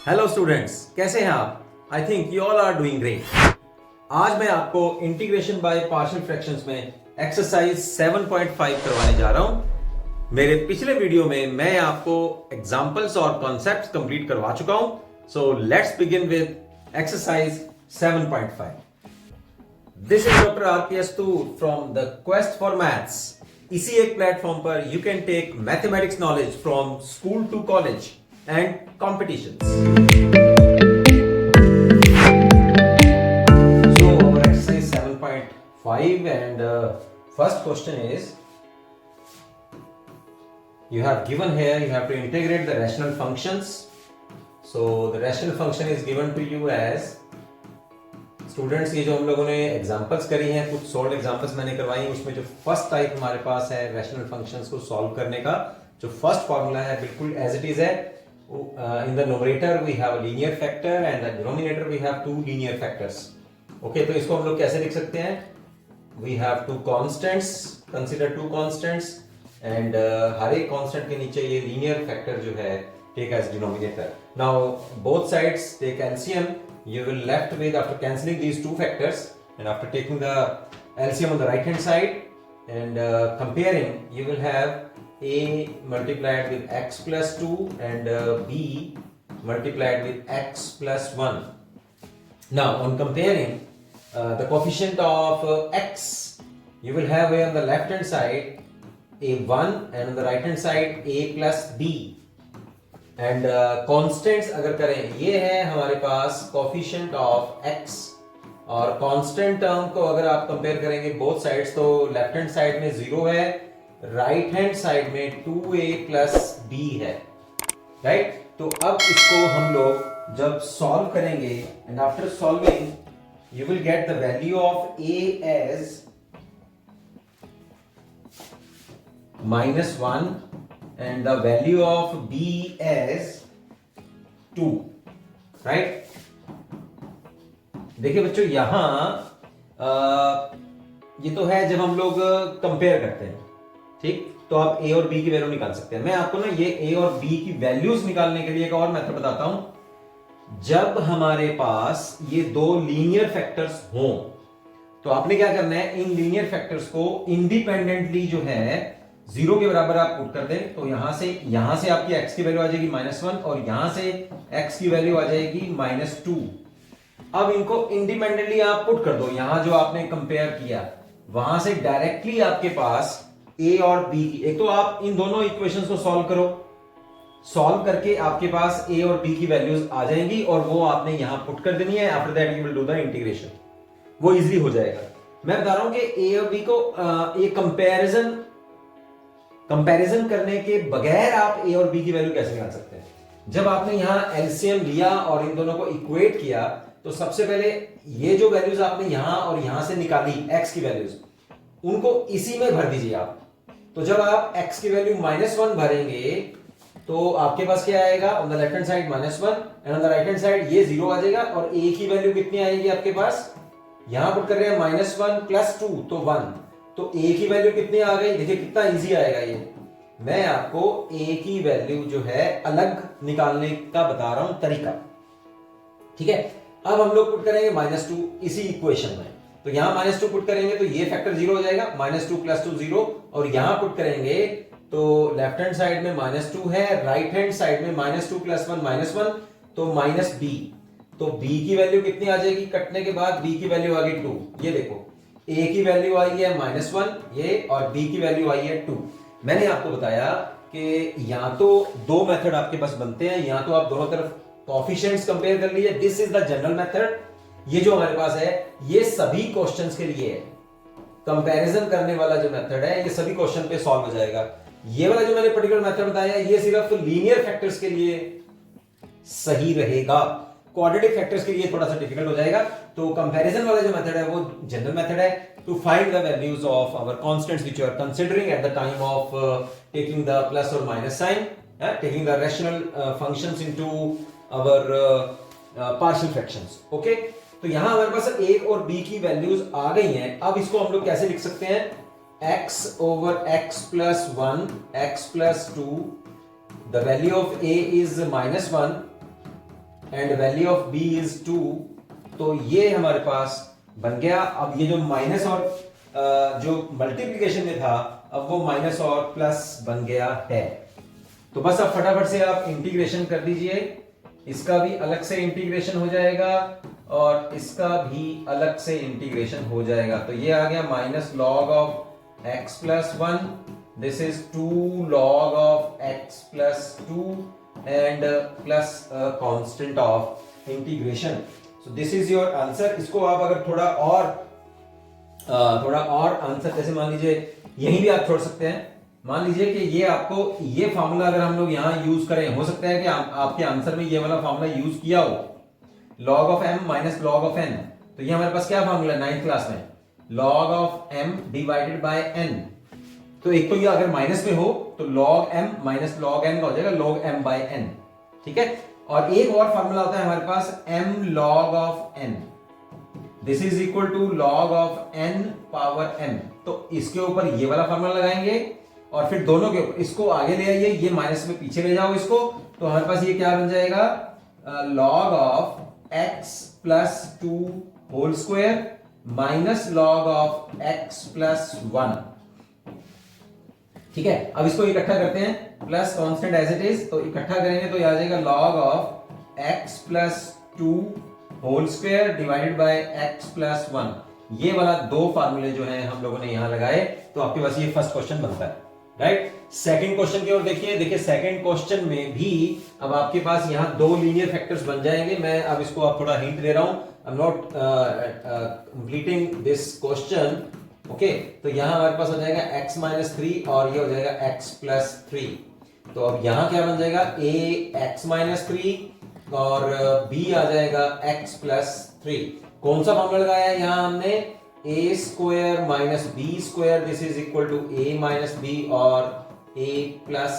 Hello students, कैसे हैं आप? I think you all are doing great. आज मैं आपको इंटीग्रेशन बाय पार्शियल फ्रैक्शंस में एक्सरसाइज 7.5 करवाने जा रहा हूं। मेरे पिछले वीडियो में मैं आपको एग्जांपल्स और कॉन्सेप्ट्स कंप्लीट करवा चुका हूं। So let's begin with exercise 7.5। This is doctor RPS Toor from the quest for maths. इसी एक प्लेटफॉर्म पर you can take mathematics knowledge from school to college and competitions. So our exercise 7.5 and first question is, you have given here you have to integrate the rational functions. So the rational function is given to you as students. ये जो हम लोगों ने examples करी हैं, कुछ solve examples मैंने करवाई, उसमें जो फर्स्ट टाइप हमारे पास है रैशनल फंक्शंस को सॉल्व करने का, जो फर्स्ट फॉर्मूला है बिल्कुल एज इट इज है। In the numerator we have a linear factor and the denominator we have two linear factors. Okay, तो इसको हम लोग कैसे लिख सकते हैं? We have two constants, consider two constants and हर एक कांस्टेंट के नीचे ये लीनियर फैक्टर जो है take as denominator. Now both sides take LCM. You will left with, after cancelling these two factors and after taking the LCM on the right hand side and comparing, you will have a multiplied with x plus 2 and b multiplied with x plus 1. Now on comparing the coefficient of x, you will have here on the left hand side a 1 and on the right hand side a plus b. And constants अगर करें, ये है हमारे पास coefficient of x, और constant term को अगर आप compare करेंगे बोथ साइड्स, तो लेफ्ट हैंड साइड में 0 है, राइट हैंड साइड में 2a प्लस b है, राइट। तो अब इसको हम लोग जब सॉल्व करेंगे and after solving you will get the value of a as -1 and the value of b as 2, right? देखिए बच्चों, यहां ये तो है जब हम लोग कंपेयर करते हैं, ठीक। तो आप a और b की वैल्यू निकाल सकते हैं। मैं आपको ना ये a और b की वैल्यूज निकालने के लिए एक और मेथड बताता हूं। जब हमारे पास ये दो लीनियर फैक्टर्स हों, तो आपने क्या करना है, इन लीनियर फैक्टर्स को इंडिपेंडेंटली जो है 0 के बराबर आप पुट कर दें, तो यहां से आपकी x की वैल्यू आ जाएगी -1 और यहां से x की वैल्यू आ जाएगी -2। अब इनको इंडिपेंडेंटली आप पुट कर दो, यहां जो आपने कंपेयर किया वहां से डायरेक्टली आपके पास a और b की, एक तो आप इन दोनों इक्वेशंस को सॉल्व करो, सॉल्व करके आपके पास a और b की वैल्यूज आ जाएंगी और वो आपने यहां पुट कर देनी है। After that you will do the integration, वो इजीली हो जाएगा। मैं बता रहा हूं कि a और b को ये कंपैरिजन करने के बगैर आप a और b की वैल्यू कैसे निकाल सकते हैं? जब आपने यहां एलसीएम लिया और इन दोनों को इक्वेट किया, तो सबसे पहले ये जो वैल्यूज आपने यहां और यहां से निकाली x की वैल्यूज, उनको इसी में भर दीजिए आप। तो जब आप x की वैल्यू -1 भरेंगे तो आपके पास क्या आएगा? On the left hand side -1 and on the right hand side ये 0 आ जाएगा, और a की वैल्यू कितनी आएगी आपके पास? यहां पुट कर रहे हैं -1 प्लस 2 तो 1, तो a की वैल्यू कितनी आ गई? देखिए कितना इजी आएगा ये। मैं आपको a की वैल्यू जो है अलग निकालने का बता रहा हूं तरीका, ठीक है। अब हम लोग पुट करेंगे -2 इसी इक्वेशन में, तो यहां -2 पुट करेंगे तो ये फैक्टर 0 हो जाएगा, -2 प्लस 2 0, और यहां पुट करेंगे तो लेफ्ट हैंड साइड में -2 है, राइट हैंड साइड में -2 प्लस 1 -1, तो -b। तो b की वैल्यू कितनी आ जाएगी? कटने के बाद b की वैल्यू आ गई 2। ये देखो, a की वैल्यू आई है -1 ये, और b की वैल्यू आई है 2। मैंने आपको बताया कि यहां तो दो मेथड आपके पास बनते हैं, यहां तो आप दोनों तरफ कोएफिशिएंट्स कंपेयर कर लीजिए, this is the general method. ये जो हमारे पास है ये सभी क्वेश्चंस के लिए है, कंपैरिजन करने वाला जो मेथड है ये सभी क्वेश्चन पे सॉल्व हो जाएगा। ये वाला जो मैंने पर्टिकुलर मेथड बताया ये सिर्फ लीनियर फैक्टर्स के लिए सही रहेगा, क्वाड्रेटिक फैक्टर्स के लिए थोड़ा सा डिफिकल्ट हो जाएगा। तो कंपैरिजन वाला जो मेथड है वो जनरल मेथड है to find the values of our constants which you are considering at the time of taking the plus or minus sign, taking the rational functions into our partial fractions. Okay, तो यहां हमारे पास a और b की values आ गई हैं। अब इसको हम लोग कैसे लिख सकते हैं? x over x plus 1 x plus 2, the value of a is -1 and value of B is 2, तो ये हमारे पास बन गया। अब ये जो माइनस और जो मल्टीप्लिकेशन में था, अब वो माइनस और प्लस बन गया है। तो बस अब फटाफट से आप इंटीग्रेशन कर दीजिए, इसका भी अलग से इंटीग्रेशन हो जाएगा और इसका भी अलग से इंटीग्रेशन हो जाएगा। तो ये आ गया minus log of x plus 1, this is 2 log of x plus 2 and plus constant of integration. So this is your answer. इसको आप अगर थोड़ा और आंसर, जैसे मान लीजिए यहीं भी आप छोड़ सकते हैं। मान लीजिए कि ये आपको ये फार्मूला अगर हम लोग यहाँ यूज करें, हो सकता है कि आपके आंसर में ये वाला फार्मूला यूज किया हो, log of m minus log of n। तो ये हमारे पास क्या फार्मूला है 9th क्लास में, log of m divided by n। तो एक तो ये अगर माइनस में हो तो log m minus log n का हो जाएगा log m बाय n, ठीक है। और एक और फार्मूला होता है हमारे पास m log of n, this is equal to log of n power m। तो इसके ऊपर ये वाला फार्मूला लगाएंगे और फिर दोनों के ऊपर इसको आगे ले आइए, ये माइनस में पीछे ले जाओ इसको, तो हमारे पास ये क्या बन जाएगा log of x plus 2 whole square minus log of x plus 1, ठीक है। अब इसको इकट्ठा करते हैं, plus constant as it is, तो इकट्ठा करेंगे तो ये आ जाएगा log of x plus 2 whole square divided by x plus 1। ये वाला दो फार्मूले जो हैं हम लोगों ने यहां लगाए, तो आपके पास ये फर्स्ट क्वेश्चन बनता है, राइट। सेकंड क्वेश्चन की ओर देखिए सेकंड क्वेश्चन में भी अब आपके पास यहां दो लीनियर फैक्टर्स बन जाएंगे। मैं अब इसको आप थोड़ा हिंट दे रहा हूं, I am not completing this question, okay. तो यहां हमारे पास हो जाएगा x माइनस 3 और ये हो जाएगा x प्लस 3। तो अब यहां क्या बन जाएगा a x माइनस 3 और b आ जाएगा x प्लस 3। कौन सा फॉर्मूला लगाया है यहां हमने, a square minus b square, this is equal to a minus b और a प्लस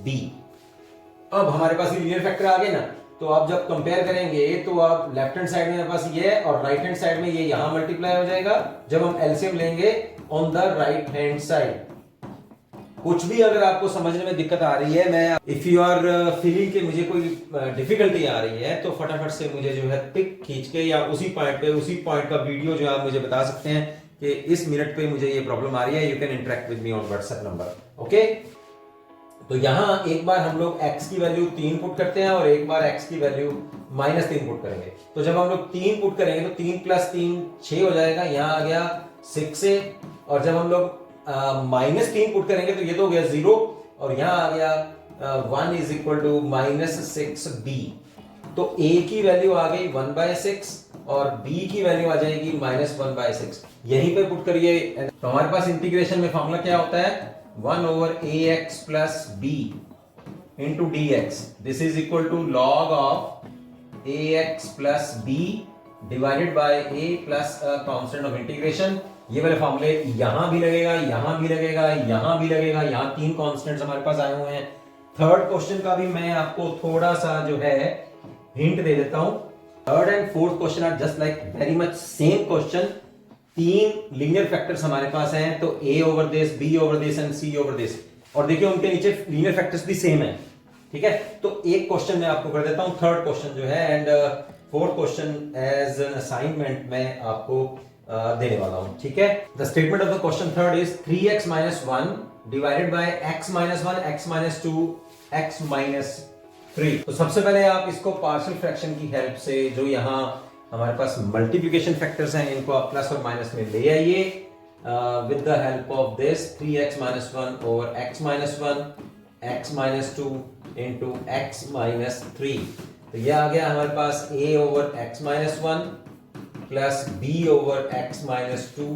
b। अब हमारे पास ये लीनियर फैक्टर आ गए ना, तो आप जब कंपेयर करेंगे तो आप लेफ्ट हैंड साइड में हमारे पास ये है और राइट हैंड साइड में ये यहां मल्टीप्लाई हो जाएगा जब हम एलसीएम लेंगे on the right hand side. कुछ भी अगर आपको समझने में दिक्कत आ रही है, मैं इफ यू आर फीलिंग कि मुझे कोई डिफिकल्टी आ रही है, तो फटाफट से मुझे जो है पिक खींच के या उसी पॉइंट का वीडियो जो आप मुझे बता सकते हैं कि इस मिनट पे मुझे ये प्रॉब्लम आ रही है। You can interact with me on WhatsApp number, okay. तो यहां एक बार हम लोग x की वैल्यू 3 पुट करते हैं और एक बार x की वैल्यू माइनस 3 पुट करेंगे। तो जब हम लोग 3 पुट करेंगे तो 3 प्लस 3 6 हो जाएगा, यहां आ गया 6 से। और जब हम लोग माइनस 3 पुट करेंगे तो ये तो हो गया 0 और यहां आ गया 1 is equal to minus 6b। तो a की वैल्यू आ गई 1/6 और b की वैल्यू आ जाएगी माइनस 1/6। यहीं पे पुट करिए। तो हमारे पास इंटीग्रेशन में फॉर्मूला क्या होता है, 1 over ax plus b into dx, this is equal to log of ax plus b divided by a plus a constant of integration। ये वाले फॉर्मूले यहां भी लगेगा, यहां भी लगेगा, यहां भी लगेगा, यहां तीन कांस्टेंट्स हमारे पास आए हुए हैं। थर्ड क्वेश्चन का भी मैं आपको थोड़ा सा जो है हिंट दे देता हूं। Third and fourth question are just like very much same question. तीन लीनियर फैक्टर्स हमारे पास हैं, तो a over this, b over this and c over this, और देखिए उनके नीचे लीनियर फैक्टर्स भी सेम है, ठीक है। तो एक क्वेश्चन मैं आपको कर देता हूं, थर्ड क्वेश्चन जो है, and fourth question as an assignment मैं आपको देने वाला हूं, ठीक है। The statement of the question third is 3x minus 1 divided by x minus 1, x minus 2, x minus 3। तो सबसे पहले आप इसको पार्शियल फ्रैक्शन की हेल्प से, जो यहाँ हमारे पास मल्टीप्लिकेशन फैक्टर्स हैं, इनको आप प्लस और माइनस में ले आइए with the help of this 3x minus 1 over x minus 1, x minus 2 into x minus 3। तो यह आ गया हमारे पास a over x minus 1 plus b over x minus 2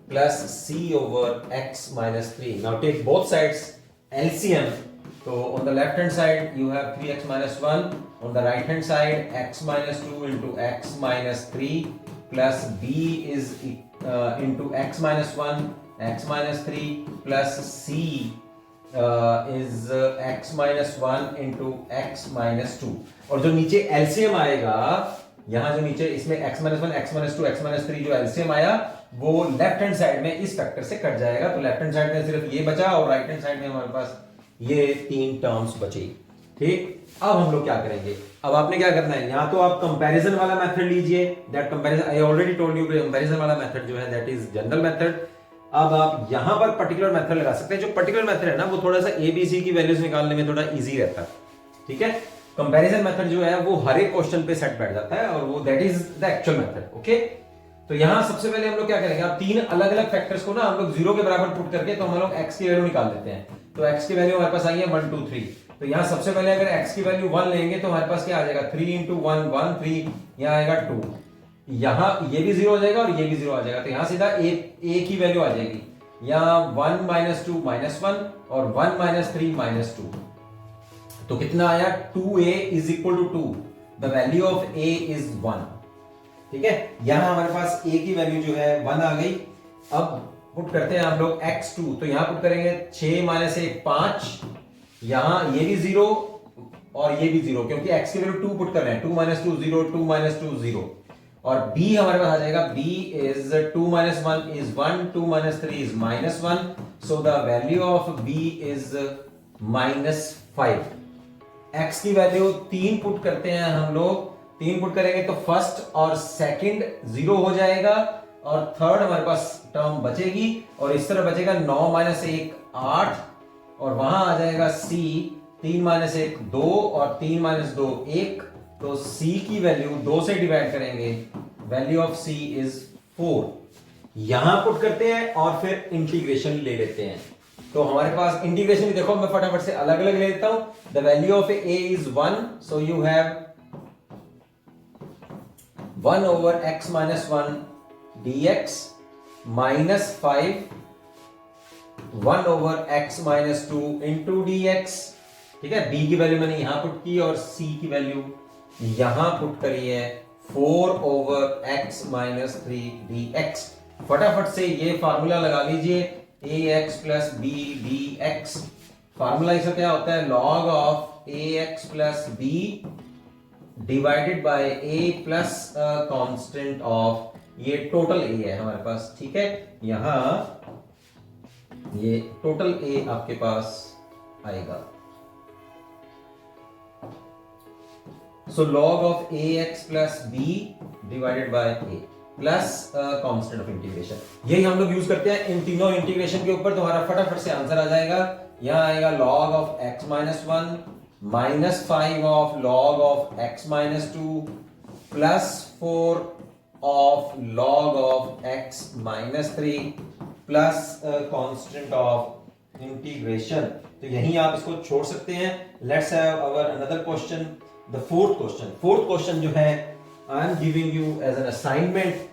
plus c over x minus 3। Now take both sides LCM। So on the left hand side you have 3x minus 1, on the right hand side x minus 2 into x minus 3 plus b is into x minus 1, x minus 3 plus c is x minus 1 into x minus 2। और जो नीचे LCM आएगा, यहाँ जो नीचे इसमें x minus 1, x minus 2, x minus 3 जो LCM आया वो लेफ्ट हैंड साइड में इस फैक्टर से कट जाएगा। तो लेफ्ट हैंड साइड में सिर्फ ये बचा और राइट हैंड साइड में हमारे पास ये तीन टर्म्स बची, ठीक। अब हम लोग क्या करेंगे, अब आपने क्या करना है, या तो आप कंपैरिजन वाला मेथड लीजिए, that comparison I already told you, comparison वाला मेथड जो है दैट इज जनरल मेथड। अब आप यहां पर पर्टिकुलर मेथड लगा सकते हैं। जो पर्टिकुलर मेथड है ना वो थोड़ा सा एबीसी की वैल्यूज निकालने में थोड़ा इजी रहता है, ठीक है। कंपैरिजन मेथड जो है वो हर एक क्वेश्चन पे सेट बैठ जाता है और वो that is the actual method, okay. तो यहां सबसे पहले हम लोग क्या करेंगे, आप तीन अलग अलग फैक्टर्स को ना हम लोग जीरो के बराबर पुट करके तो हम लोग एक्स की वैल्यू निकाल देते हैं। तो एक्स की वैल्यू हमारे पास आई है 1 2 3। तो यहां सबसे पहले अगर x की वैल्यू 1 लेंगे तो हमारे पास क्या आ जाएगा, 3 इंटू 1 1 3, यहां आएगा 2, यहां ये भी जीरो हो जाएगा और ये भी जीरो आ जाएगा। तो यहां सीधा a की वैल्यू आ जाएगी, यहां 1 -2 -1 और 1 -3 -2। तो कितना आया, 2a is equal to 2, the value of a is 1, ठीक है। यहां हमारे पास a की वैल्यू जो है 1 आ गई। अब पुट करते हैं हम लोग x2, तो यहां पुट करेंगे 6 -1 5, यहां ये भी जीरो और ये भी जीरो, क्योंकि x की वैल्यू 2 पुट कर रहे हैं, 2 -2 0 2 -2 0। और b हमारे पास आ जाएगा, b is 2 -1 is 1 2 -3 is -1, so the value of b is -5। x की वैल्यू 3 पुट करते हैं हम लोग, 3 पुट करेंगे तो फर्स्ट और सेकंड जीरो हो जाएगा और थर्ड हमारे पास टर्म बचेगी और इस तरह बचेगा 9 -1 8 और वहां आ जाएगा c 3 -1 2 और 3 -2 1। तो c की वैल्यू 2 से डिवाइड करेंगे, वैल्यू ऑफ c इज 4। यहां पुट करते हैं और फिर इंटीग्रेशन ले लेते हैं। तो हमारे पास इंटीग्रेशन भी देखो, मैं फटाफट से अलग अलग ले लेता हूं। The value of a is 1, so you have 1 over x minus 1 dx minus 5 1 over x minus 2 into dx, ठीक है। b की वैल्यू मैंने यहां पुट की और c की वैल्यू यहां पुट करी है, 4 over x minus 3 dx। फटाफट से ये फार्मूला लगा लीजिए, ax plus b dx। Formula इसका क्या होता है, log of ax plus b divided by a plus constant of, ये टोटल a है हमारे पास, ठीक है। यहां ये टोटल a आपके पास आएगा। So log of ax plus b divided by a plus constant of integration, यही हम लोग यूज करते हैं इन तीनों इंटीग्रेशन के ऊपर। तो हमारा फटाफट से आंसर आ जाएगा, यहां आएगा log of x minus 1 -5 of log of x minus 2 plus 4 of log of x minus 3 plus constant of integration। तो यहीं आप इसको छोड़ सकते हैं। Let's have our another question, the fourth question। fourth question जो है I am giving you as an assignment,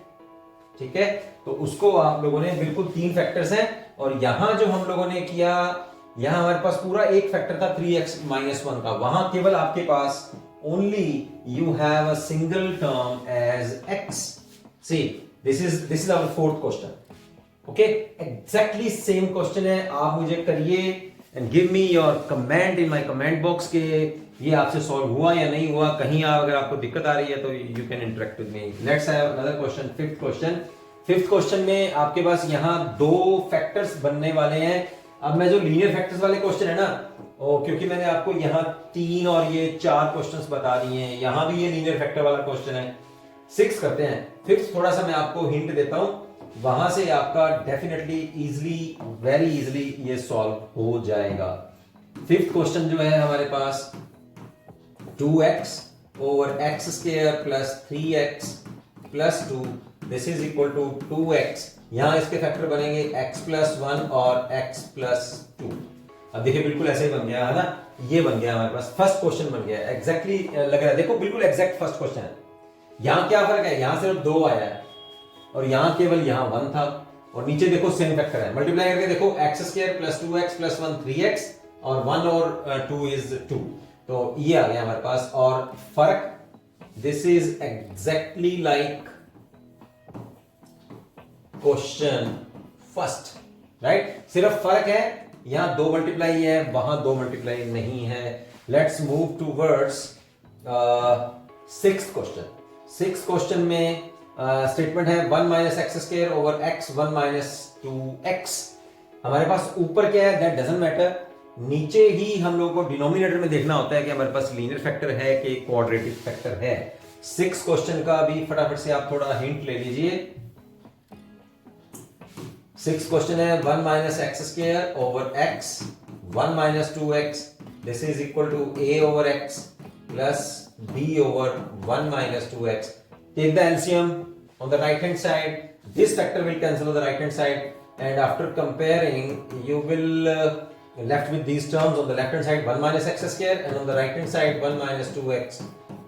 ठीक है। तो उसको आप लोगों ने बिल्कुल 3 फैक्टर्स हैं और यहां जो हम लोगों ने किया, यहां हमारे पास पूरा एक फैक्टर था 3x minus 1 का, वहां केवल आपके पास only you have a single term as x। See, this is our fourth question, okay। exactly same question है। आप मुझे करिए and give me your comment in my comment box के ये आपसे सॉल्व हुआ या नहीं हुआ। कहीं अगर आपको दिक्कत आ रही है तो you can interact with me। Let's have another question, fifth question। Fifth question में आपके पास यहां 2 फैक्टर्स बनने वाले हैं। अब मैं जो लीनियर फैक्टर्स वाले क्वेश्चन है ना, क्योंकि मैंने आपको यहाँ 3 और ये 4 क्वेश्चंस बता दिए हैं, यहां भी ये लीनियर फैक्टर वाला क्वेश्चन है। 6 करते हैं, फिफ्थ थोड़ा सा मैं आपको हिंट देता हूं, वहां से आपका डेफिनेटली इजीली, वेरी इजीली ये सॉल्व हो जाएगा। फिफ्थ क्वेश्चन जो है हमारे पास 2x ओवर X square plus 3x plus 2 this is equal to 2x। यहां इसके फैक्टर बनेंगे x प्लस 1 और x प्लस 2। अब देखिए बिल्कुल ऐसे ही बन गया है ना, ये बन गया हमारे पास, फर्स्ट क्वेश्चन बन गया एग्जैक्टली लग रहा है, देखो बिल्कुल एग्जैक्ट फर्स्ट क्वेश्चन है। यहां क्या फर्क है, यहां सिर्फ 2 आया है और यहां केवल यहां 1 था और नीचे देखो सेम फैक्टर है, मल्टीप्लाई करके देखो x square plus 2x plus 1 3x और 1 और 2 इज 2, तो ये आ गया हमारे पास। और फर्क, this is exactly like question first, right. सिर्फ फर्क है, यहां 2 मल्टीप्लाई है, वहां 2 मल्टीप्लाई नहीं है। Let's move towards sixth question. Sixth question में स्टेटमेंट है 1 minus x square over X 1 minus 2x। हमारे पास ऊपर क्या है दैट डजंट मैटर, नीचे ही हम लोग को डिनोमिनेटर में देखना होता है कि हमारे पास लीनियर फैक्टर है कि क्वाड्रेटिक फैक्टर है। 6 क्वेश्चन का भी फटाफट से आप थोड़ा हिंट ले लीजिए। 6 क्वेश्चन है 1 minus x square over X 1 minus 2x this is equal to a over x plus b over 1 minus 2x. Take the LCM on the right hand side. This factor will cancel on the right hand side, and after comparing, you will left with these terms. On the left hand side 1 minus x square, and on the right hand side 1 minus 2x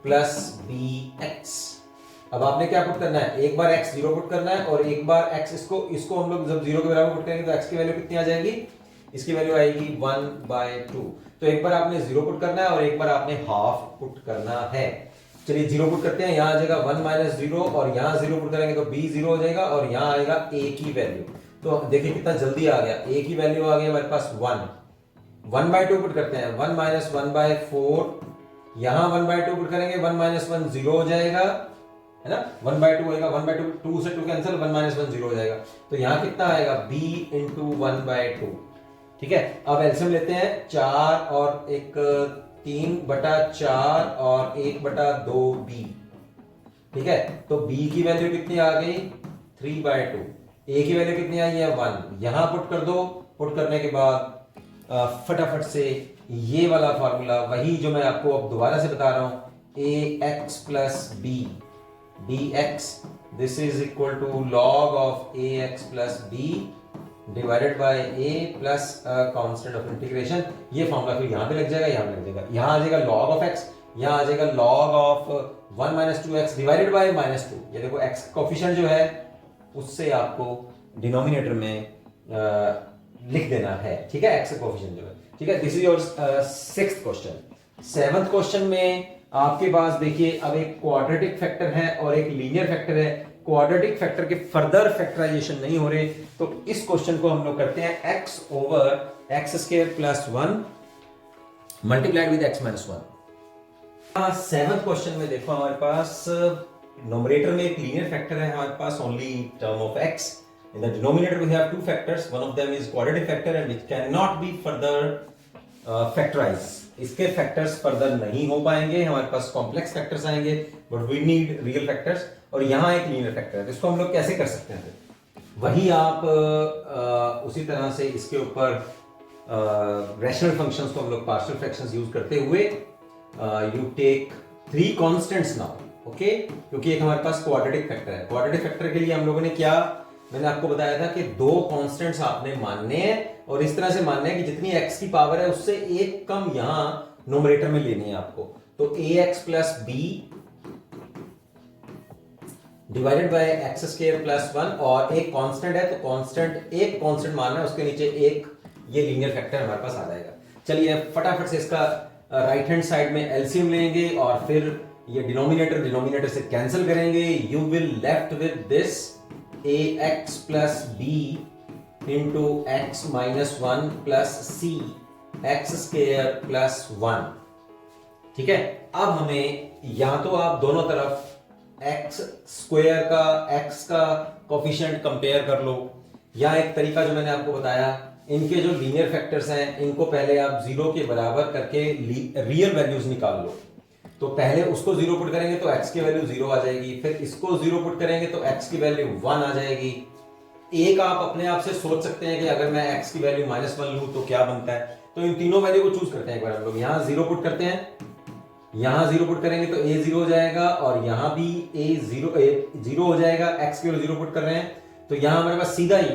plus bx. अब आपने क्या put करना है, एक बार x 0 put करना है और एक बार x इसको हम लोग जब 0 के बराबर पुट करेंगे तो x की वैल्यू कितनी आ जाएगी, इसकी वैल्यू आएगी 1/2। तो एक बार आपने 0 पुट करना है और एक बार आपने हाफ पुट करना है। चलिए 0 पुट करते हैं, यहां आ जाएगा 1 माइनस 0 और यहां 0 पुट करेंगे तो b 0 हो जाएगा और यहां आएगा a की वैल्यू। तो देखिए कितना जल्दी आ गया, a की वैल्यू आ गई हमारे पास 1/2 पुट करते हैं 1 माइनस 1/4, यहां 1/2 पुट करेंगे 1 माइनस 1 0 हो जाएगा, है ना, 1/2 होएगा, 1/2 2 से 2 कैंसिल, 1 माइनस 1 0 हो जाएगा। तो यहां कितना आएगा b इंटू 1/2। ठीक है, अब एलसीएम लेते हैं, 4 और 3/4 और 1/2b। ठीक है, तो b की वैल्यू कितनी आ गई 3/2, a की वैल्यू कितनी आई है 1, यहां पुट कर दो। पुट करने के बाद फटाफट से ये वाला फार्मूला वही जो मैं आपको अब दोबारा से बता रहा हूं, ax plus b dx this is equal to log of ax plus b divided by a plus constant of integration. ये फॉर्मूला फिर यहां पे लग जाएगा, यहां पे लग जाएगा, यहां आ जाएगा log ऑफ x, यहां आ जाएगा log of 1 minus 2x divided by -2। ये देखो x कोफिशिएंट जो है उससे आपको डिनोमिनेटर में लिख देना है। ठीक है, x का कोफिशिएंट जो है। ठीक है, this is your 6th question. 7th question में आपके पास देखिए अब एक क्वाड्रेटिक फैक्टर है और एक लीनियर फैक्टर है। क्वाड्रेटिक फैक्टर के फर्दर फैक्टराइजेशन नहीं हो रहे, तो इस क्वेश्चन को हम लोग करते हैं x over X square plus 1 multiplied with x minus 1। 7th question में देखो हमारे पास नोमरेटर में एक लीनियर फैक्टर है, हमारे पास only term of x। In the denominator we have two factors, one of them is quadratic factor and which cannot be further factorized. इसके factors further नहीं हो पाएंगे, हमारे पास कॉम्प्लेक्स फैक्टर्स आएंगे, but we need real factors. और यहाँ एक लीनियर फैक्टर है, इसको हम लोग कैसे कर सकते हैं, वही आप उसी तरह से इसके ऊपर रैशनल फंक्शंस को हम लोग पार्शियल फ्रैक्शंस यूज करते हुए you take 3 constants now, okay, क्योंकि एक हमारे पास क्वाड्रेटिक फैक्टर है। क्वाड्रेटिक फैक्टर के लिए हम लोगों ने क्या, मैंने आपको बताया था कि 2 कांस्टेंट्स आपने मानने हैं और इस तरह से मानने हैं कि जितनी x की पावर है उससे एक कम यहां नोमरेटर में लेनी है आपको। तो ax plus b divided by X square plus 1 और एक कांस्टेंट है, तो कांस्टेंट एक कांस्टेंट मानना है, उसके नीचे एक ये लीनियर फैक्टर हमारे पास आ जाएगा। चलिए फटाफट से इसका राइट हैंड साइड में एलसीएम लेंगे और फिर ये डिनोमिनेटर से कैंसिल करेंगे। You will left with this ax plus b into x minus 1 plus c x square plus 1। ठीक है, अब हमें या तो आप दोनों तरफ x स्क्वायर का x का कोफिशिएंट कंपेयर कर लो, या एक तरीका जो मैंने आपको बताया, इनके जो लीनियर फैक्टर्स हैं इनको पहले आप 0 के बराबर करके रियल वैल्यूज निकाल लो। तो पहले उसको 0 पुट करेंगे तो x की वैल्यू 0 आ जाएगी, फिर इसको 0 पुट करेंगे तो x की वैल्यू 1 आ जाएगी। एक आप अपने आप से सोच सकते हैं कि अगर मैं x की वैल्यू -1 लूं तो क्या बनता है, तो इन तीनों वैल्यू को चूज करते हैं एक बार हम लोग। यहां 0 पुट करते हैं, यहां 0 पुट करेंगे तो a 0 हो जाएगा और यहां भी a 0 हो जाएगा, x की वैल्यू 0 पुट कर रहे हैं, तो यहां हमारे पास सीधा ही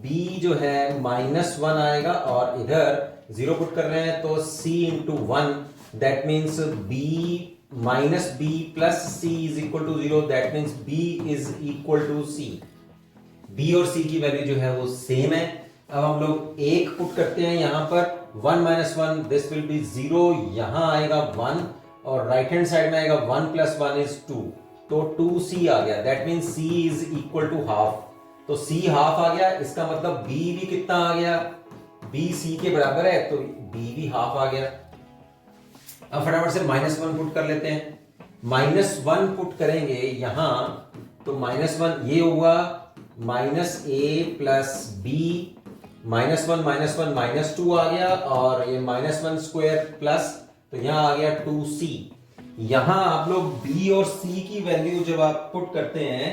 b जो है -1 आएगा और इधर 0 पुट कर रहे हैं तो c into 1, that means b minus b plus c is equal to 0, that means b is equal to c। b और c की वैल्यू जो है वो सेम है। अब हम लोग एक पुट करते हैं यहां पर, 1 minus 1 this will be 0, यहां आएगा 1 और राइट हैंड साइड में आएगा 1 plus 1 is 2, तो 2c आ गया, that means c is equal to half। तो c हाफ आ गया, इसका मतलब b भी कितना आ गया, b c के बराबर है तो b भी हाफ आ गया। अब फटाफट से -1 पुट कर लेते हैं, -1 पुट करेंगे यहां तो -1 ये हुआ -a प्लस b -1 -2 आ गया, और ये -1 स्क्वायर प्लस, तो यहां आ गया 2c। यहां आप लोग b और c की वैल्यू जब आप पुट करते हैं,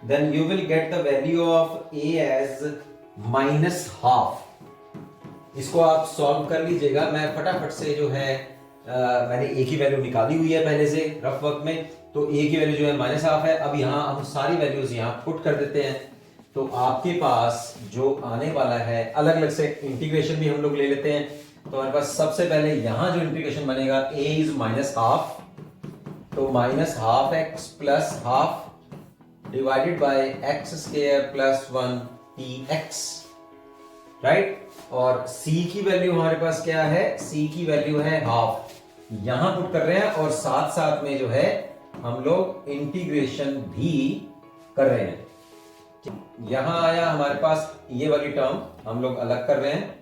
then you will get the value of a as -12। इसको आप सॉल्व कर लीजिएगा। मैं फटाफट से जो है मैंने a की वैल्यू निकाली हुई है पहले से रफ वर्क में, तो a की वैल्यू जो है -12 है। अब यहां हम सारी वैल्यूज यहां पुट कर देते हैं, तो आपके पास जो आने वाला है, अलग अलग से इंटीग्रेशन भी हम लोग ले लेते हैं। तो हमारे पास सबसे पहले यहां जो इंटीग्रेशन बनेगा, a इज -12, तो -12x plus half divided by x square plus 1 dx, right. और c की वैल्यू हमारे पास क्या है, c की वैल्यू है हाफ, यहां पुट कर रहे हैं, और साथ साथ में जो है हम लोग इंटीग्रेशन भी कर रहे हैं। यहां आया हमारे पास ये वाली टर्म हम लोग अलग कर रहे हैं,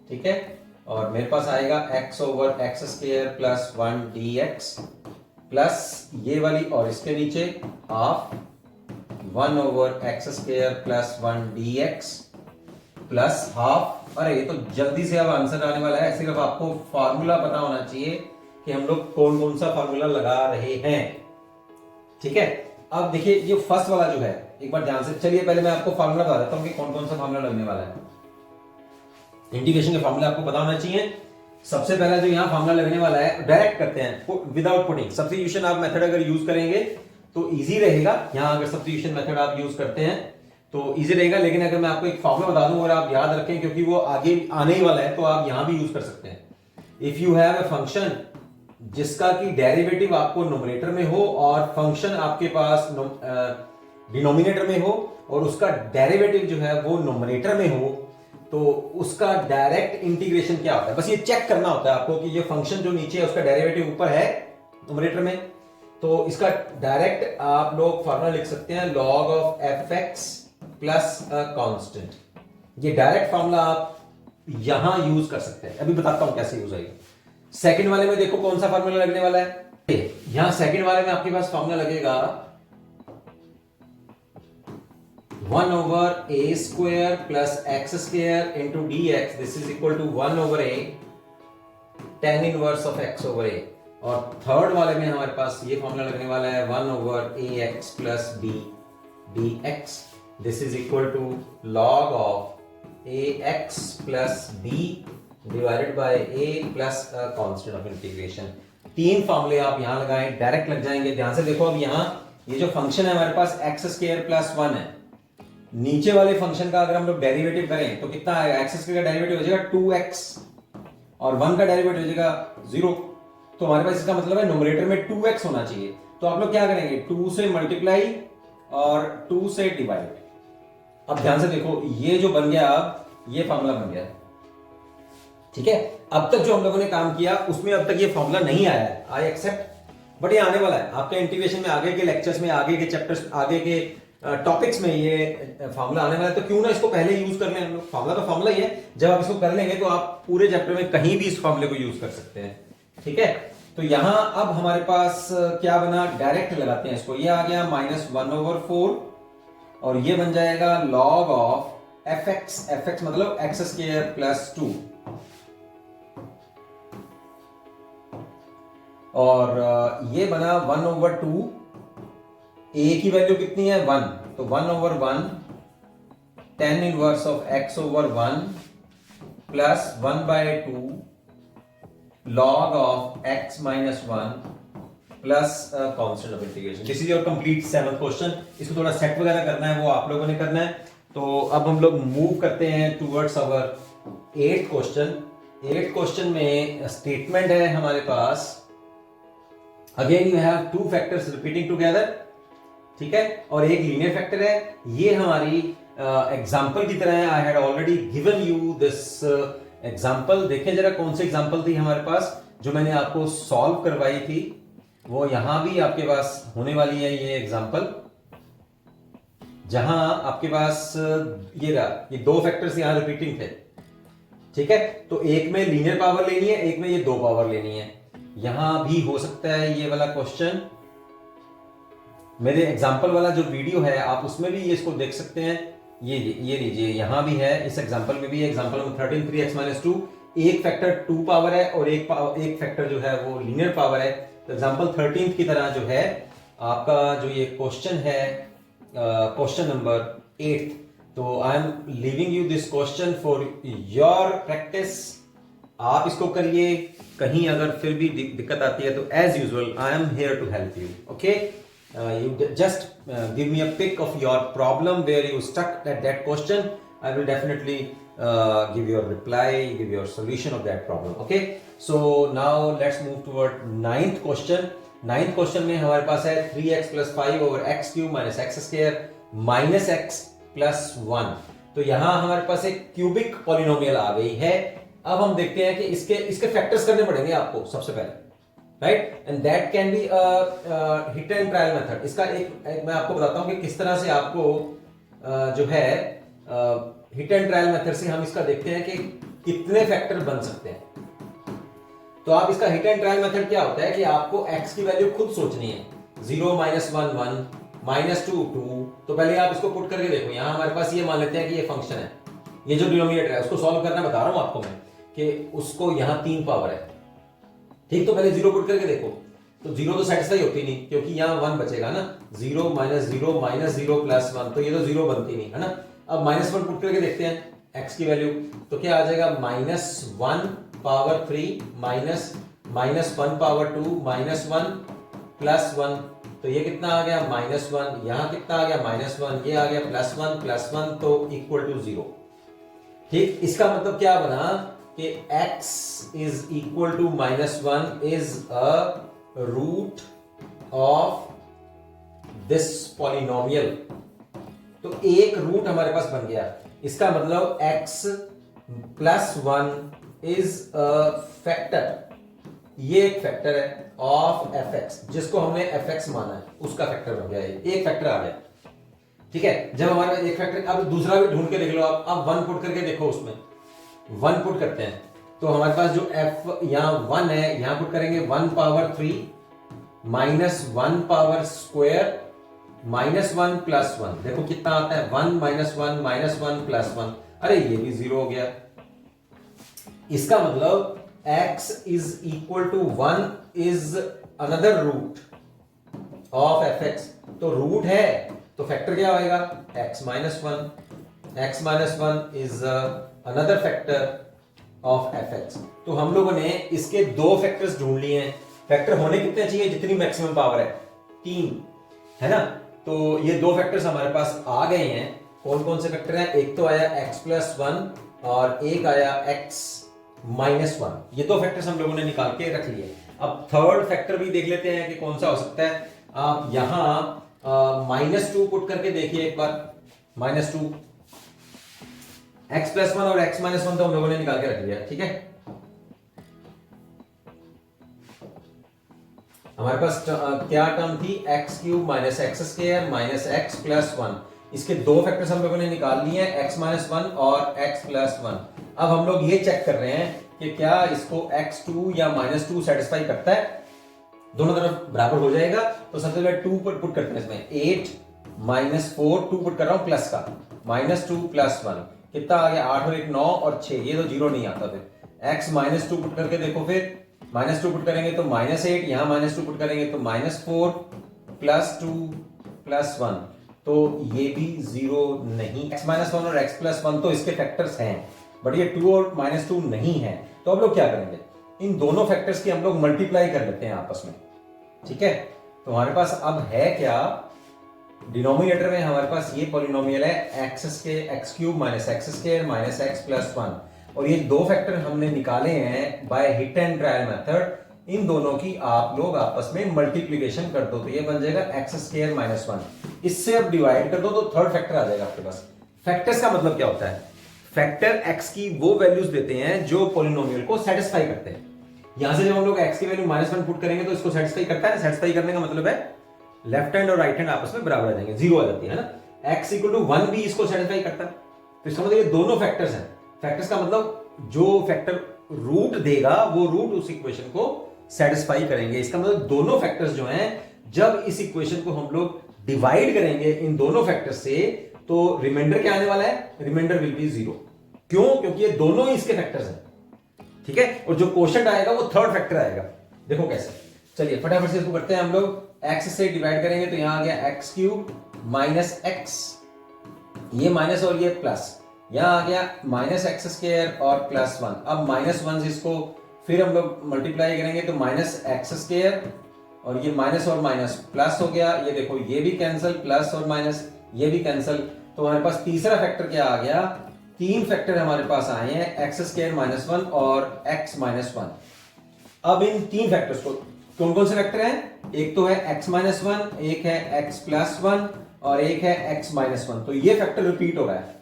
ठीक है। और मेरे पास आएगा x over X square plus 1 dx plus ये वाली, और इसके नीचे half 1 over X square plus 1 dx plus half. अरे ये तो जल्दी से अब आंसर आने वाला है, सिर्फ आपको फार्मूला पता होना चाहिए कि हम लोग कौन कौन सा फार्मूला लगा रहे हैं, ठीक है। अब देखिए ये फर्स्ट वाला जो है, एक बार ध्यान से चलिए, पहले मैं आपको फार्मूला बता देता हूं कि कौन कौन सा फार्मूला लगने वाला है। इंटीग्रेशन के फार्मूला आपको पता होना चाहिए। सबसे पहला जो यहां फार्मूला लगने वाला है, डायरेक्ट करते हैं विदाउट पुटिंग। सब्स्टिट्यूशन आप मेथड अगर यूज करेंगे तो इजी रहेगा। यहां अगर सब्स्टिट्यूशन मेथड आप यूज करते हैं तो इजी रहेगा, लेकिन अगर मैं आपको एक फार्मूला बता दूं और आप याद रखें, क्योंकि वो आगे आने ही वाला है, तो आप यहां भी यूज कर सकते हैं। If you have a function जिसका कि डेरिवेटिव आपको नोमिनेटर में हो और फंक्शन आपके पास डिनोमिनेटर में हो, और उसका डेरिवेटिव जो है वो नोमिनेटर में हो, तो उसका डायरेक्ट इंटीग्रेशन क्या होता है। बस ये चेक करना होता है आपको कि ये फंक्शन जो नीचे है उसका डेरिवेटिव ऊपर है नोमिनेटर में, तो इसका डायरेक्ट आप लोग फॉर्मूला लिख सकते हैं log of F x plus constant. ये डायरेक्ट फॉर्मूला आप यहां यूज कर सकते हैं। अभी बताता हूं कैसे यूज आएगा। सेकंड वाले में देखो कौन सा फॉर्मूला लगने वाला है। यहां सेकंड वाले में आपके पास फॉर्मूला लगेगा 1 over A square plus X square into D X, this is equal to 1 over A tan inverse of x over a। और थर्ड वाले में हमारे पास ये फॉर्मूला लगने वाला है 1 over A X plus B D X, this is equal to log of A X plus B divided by A plus constant of integration. तीन फॉर्मूले आप यहां लगाएं, डायरेक्ट लग जाएंगे। ध्यान से देखो, अब यहां ये जो फंक्शन है हमारे पास एक्स स्क्वायर प्लस 1 है, नीचे वाले फंक्शन का अगर हम लोग डेरिवेटिव करें तो कितना आएगा, एक्स स्क्वायर का डेरिवेटिव हो जाएगा 2x और 1 का डेरिवेटिव हो जाएगा 0। तो हमारे पास इसका मतलब है नोमिनेटर में 2x होना चाहिए। तो आप लोग क्या करेंगे, 2 से मल्टीप्लाई और 2 से डिवाइड। अब ध्यान से देखो, ये जो बन गया, अब ये फॉर्मूला बन गया, ठीक है। अब तक जो हम लोगों ने काम किया उसमें अब तक ये फॉर्मूला नहीं आया है, आई एक्सेप्ट, बट ये आने वाला है आपके इंटीग्रेशन में, आगे के लेक्चर्स में, आगे के चैप्टर्स, आगे के टॉपिक्स में ये फॉर्मूला आने वाला है। तो क्यों ना इसको पहले यूज कर लें हम लोग। फॉर्मूला तो फॉर्मूला ही है, जब आप इसको कर लेंगे तो आप पूरे चैप्टर में कहीं भी इस फॉर्मूले को यूज कर सकते हैं, ठीक है। तो यहां अब हमारे पास क्या बना, डायरेक्ट लगाते हैं इसको। ये आ गया -1/4 और ये बन जाएगा log ऑफ एफ एक्स मतलब एक्स स्क्वायर प्लस 2, और ये बना 1/2। a की वैल्यू कितनी है, 1, तो 1/1 tan inverse of x over 1 plus 1/2 log of x minus 1 plus constant of integration. This is your complete 7th question. इसको थोड़ा सेट वगैरह करना है, वो आप लोगों ने करना है। तो अब हम लोग मूव करते हैं towards our 8th question. 8th question में स्टेटमेंट है हमारे पास, again you have 2 factors repeating together, ठीक है, और एक लीनियर फैक्टर है। ये हमारी एग्जांपल की तरह है। I had already given you this example. देखें जरा कौन सी एग्जांपल थी हमारे पास जो मैंने आपको सॉल्व करवाई थी, वो यहां भी आपके पास होने वाली है। ये एग्जांपल जहां आपके पास ये रहा, ये 2 फैक्टर्स यहां रिपीटिंग थे, ठीक है। तो एक में लीनियर पावर लेनी है, एक में ये 2 पावर लेनी है। यहां भी हो सकता है ये वाला क्वेश्चन। मेरे एग्जाम्पल वाला जो वीडियो है आप उसमें भी ये इसको देख सकते हैं। ये लीजिए, यहां भी है, इस एग्जांपल में भी है, एग्जांपल में 13 3x माइनस 2, एक फैक्टर 2 पावर है और एक फैक्टर जो है वो लीनियर पावर है। तो एग्जांपल 13 की तरह जो है आपका जो ये क्वेश्चन है, क्वेश्चन नंबर 8, तो आई am leaving you this question for your practice. आप इसको करिए, कहीं अगर फिर भी दिक्कत आती है तो as usual I am here to help you. Okay, you just give me a pic of your problem where you stuck at that question. I will definitely give your reply, give your solution of that problem. Okay, so now let's move toward ninth question. Ninth question में हमारे पास है 3x plus 5 over x cube minus x square minus x plus 1। तो यहाँ हमारे पास एक cubic polynomial आ गई है। अब हम देखते हैं कि इसके फैक्टर्स करने पड़ेंगे आपको सबसे पहले, right, and that can be hit and trial method. इसका एक मैं आपको बताता हूं कि किस तरह से आपको जो है हिट एंड ट्रायल मेथड से हम इसका देखते हैं कि कितने फैक्टर बन सकते हैं। तो आप इसका हिट एंड ट्रायल मेथड क्या होता है कि आपको x की वैल्यू खुद सोचनी है, 0 -1 1 -2 2। तो पहले आप इसको पुट करके देखो। यहां हमारे पास ये मान लेते हैं कि ये फंक्शन है, ये जो डिनोमिनेटर है उसको सॉल्व करना बता रहा हूं आपको मैं कि उसको यहां 3 पावर है, ठीक। तो पहले 0 पुट करके देखो, तो 0 तो सेटिस्फाई होती नहीं क्योंकि यहाँ 1 बचेगा ना, 0 -0 -0 प्लस 1, तो ये तो 0 बनती नहीं है ना। अब -1 पुट करके देखते हैं x की वैल्यू, तो क्या आ जाएगा, -1 पावर 3 -1 पावर 2 -1 प्लस 1, तो ये कितना आ गया, -1, यहाँ कितना आ गया, -1, ये आ गया +1 तो इक्वल टू 0, ठीक। इसका मतलब क्या बना कि x is equal to -1 is a root of this polynomial। तो एक रूट हमारे पास बन गया। इसका मतलब x plus 1 is a factor, ये एक फैक्टर है ऑफ fx, जिसको हमने fx माना है उसका फैक्टर बन गया, एक फैक्टर आ गया, ठीक है। जब हमारे एक फैक्टर, अब दूसरा भी ढूंढ के देख लो आप, अब 1 पुट करके देखो, उसमें 1 पुट करते हैं तो हमारे पास जो f यहाँ 1 है, यहाँ पुट करेंगे 1 पावर 3 -1 पावर स्क्वायर -1 प्लस 1, देखो कितना आता है, 1 -1 प्लस 1, अरे ये भी 0 हो गया। इसका मतलब x is equal to 1 is another root of fx। तो रूट है तो फैक्टर क्या आएगा, x minus 1 is another factor of fx। तो हम लोगों ने इसके दो फैक्टर्स ढूंढ लिए हैं। फैक्टर होने कितने चाहिए, जितनी मैक्सिमम पावर है 3, है ना। तो ये दो फैक्टर्स हमारे पास आ गए हैं। कौन कौन से फैक्टर हैं, एक तो आया x plus 1 और एक आया x minus 1, ये दो फैक्टर्स हम लोगों ने निकाल के रख लिए। अब थर्ड फैक्टर भी देख लेते हैं कि कौन सा हो सकता है। आप यहां -2 पुट करके देखिए एक बार, -2, x plus 1 और x minus 1 तो हम लोगों ने निकाल के रख लिया, ठीक है। हमारे पास क्या टर्म थी, x cube minus x square minus x plus 1, इसके दो फैक्टर्स हम लोगों ने निकाल लिए हैं, x minus 1 और x plus 1। अब हम लोग ये चेक कर रहे हैं कि क्या इसको x2 या -2 सेटिस्फाई करता है, दोनों तरफ बराबर हो जाएगा। तो सबसे पहले 2 पुट करते हैं इसमें, 8 -4 2 पुट कर रहा हूं प्लस का, -2 प्लस 1 कितना आ गया, 8 और 1 9 और 6, ये तो 0 नहीं आता। फिर x -2 पुट करके देखो, फिर -2 पुट करेंगे तो -8, यहां -2 पुट करेंगे तो -4 प्लस 2 प्लस 1, तो ये भी 0 नहीं। x -1 और x प्लस 1 तो इसके फैक्टर्स हैं, बट ये 2 और -2 नहीं है। तो अब लोग क्या करेंगे, इन दोनों फैक्टर्स की हम लोग मल्टीप्लाई कर लेते हैं आपस में, ठीक है। तो हमारे पास अब है क्या, डिनोमिनेटर में हमारे पास ये पॉलिनोमियल है x cube minus x square minus x plus 1, और ये दो फैक्टर हमने निकाले हैं by hit and trial method. इन दोनों की आप लोग आपस में मल्टीप्लीकेशन कर दो तो ये बन जाएगा एक्स स्क्वायर माइनस 1। इससे अब डिवाइड कर दो तो थर्ड फैक्टर आ जाएगा आपके पास। फैक्टर्स का मतलब क्या होता है, फैक्टर x की वो वैल्यूज देते हैं जो पॉलिनोमियल को सेटिस्फाई करते हैं। यहां से जब हम लोग x की वैल्यू -1 पुट करेंगे तो इसको सेटिस्फाई करता है। सेटिस्फाई करने का मतलब है लेफ्ट हैंड और राइट हैंड आपस में बराबर आ जाएंगे, 0 आ जाती है ना। x इक्वल टू 1 भी इसको सेटिस्फाई करता है। तो इसका मतलब ये दोनों फैक्टर्स हैं। फैक्टर्स का मतलब जो फैक्टर रूट देगा वो रूट उस इक्वेशन को सेटिस्फाई करेंगे। इसका मतलब दोनों फैक्टर्स जो हैं, जब इस इक्वेशन को हम लोग डिवाइड करेंगे इन दोनों फैक्टर्स से, तो रिमाइंडर क्या आने वाला है, रिमाइंडर विल बी 0। क्यों? क्योंकि ये दोनों ही इसके फैक्टर्स हैं, ठीक है। और जो क्वोशंट आएगा वो थर्ड फैक्टर आएगा। देखो कैसे, चलिए फटाफट से इसको करते हैं हम लोग। x से डिवाइड करेंगे तो यहां आ गया x क्यूब माइनस एक्स, ये माइनस और ये प्लस, यहां आ गया माइनस एक्स स्क्वायर और प्लस 1। अब माइनस 1 इसको फिर हम लोग मल्टीप्लाई करेंगे तो माइनस एक्स स्क्वायर, और ये माइनस और माइनस प्लस हो गया। ये देखो ये भी कैंसिल, प्लस और माइनस ये भी कैंसिल। तो हमारे पास तीसरा फैक्टर क्या आ गया, तीन फैक्टर हमारे पास आए हैं, एक्स स्क्वायर माइनस 1 और एक्स माइनस 1। अब इन तीन फैक्टर्स को, कौन कौन से फैक्टर हैं, एक तो है x माइनस 1, एक है x प्लस 1 और एक है x माइनस 1। तो ये फैक्टर रिपीट हो रहा है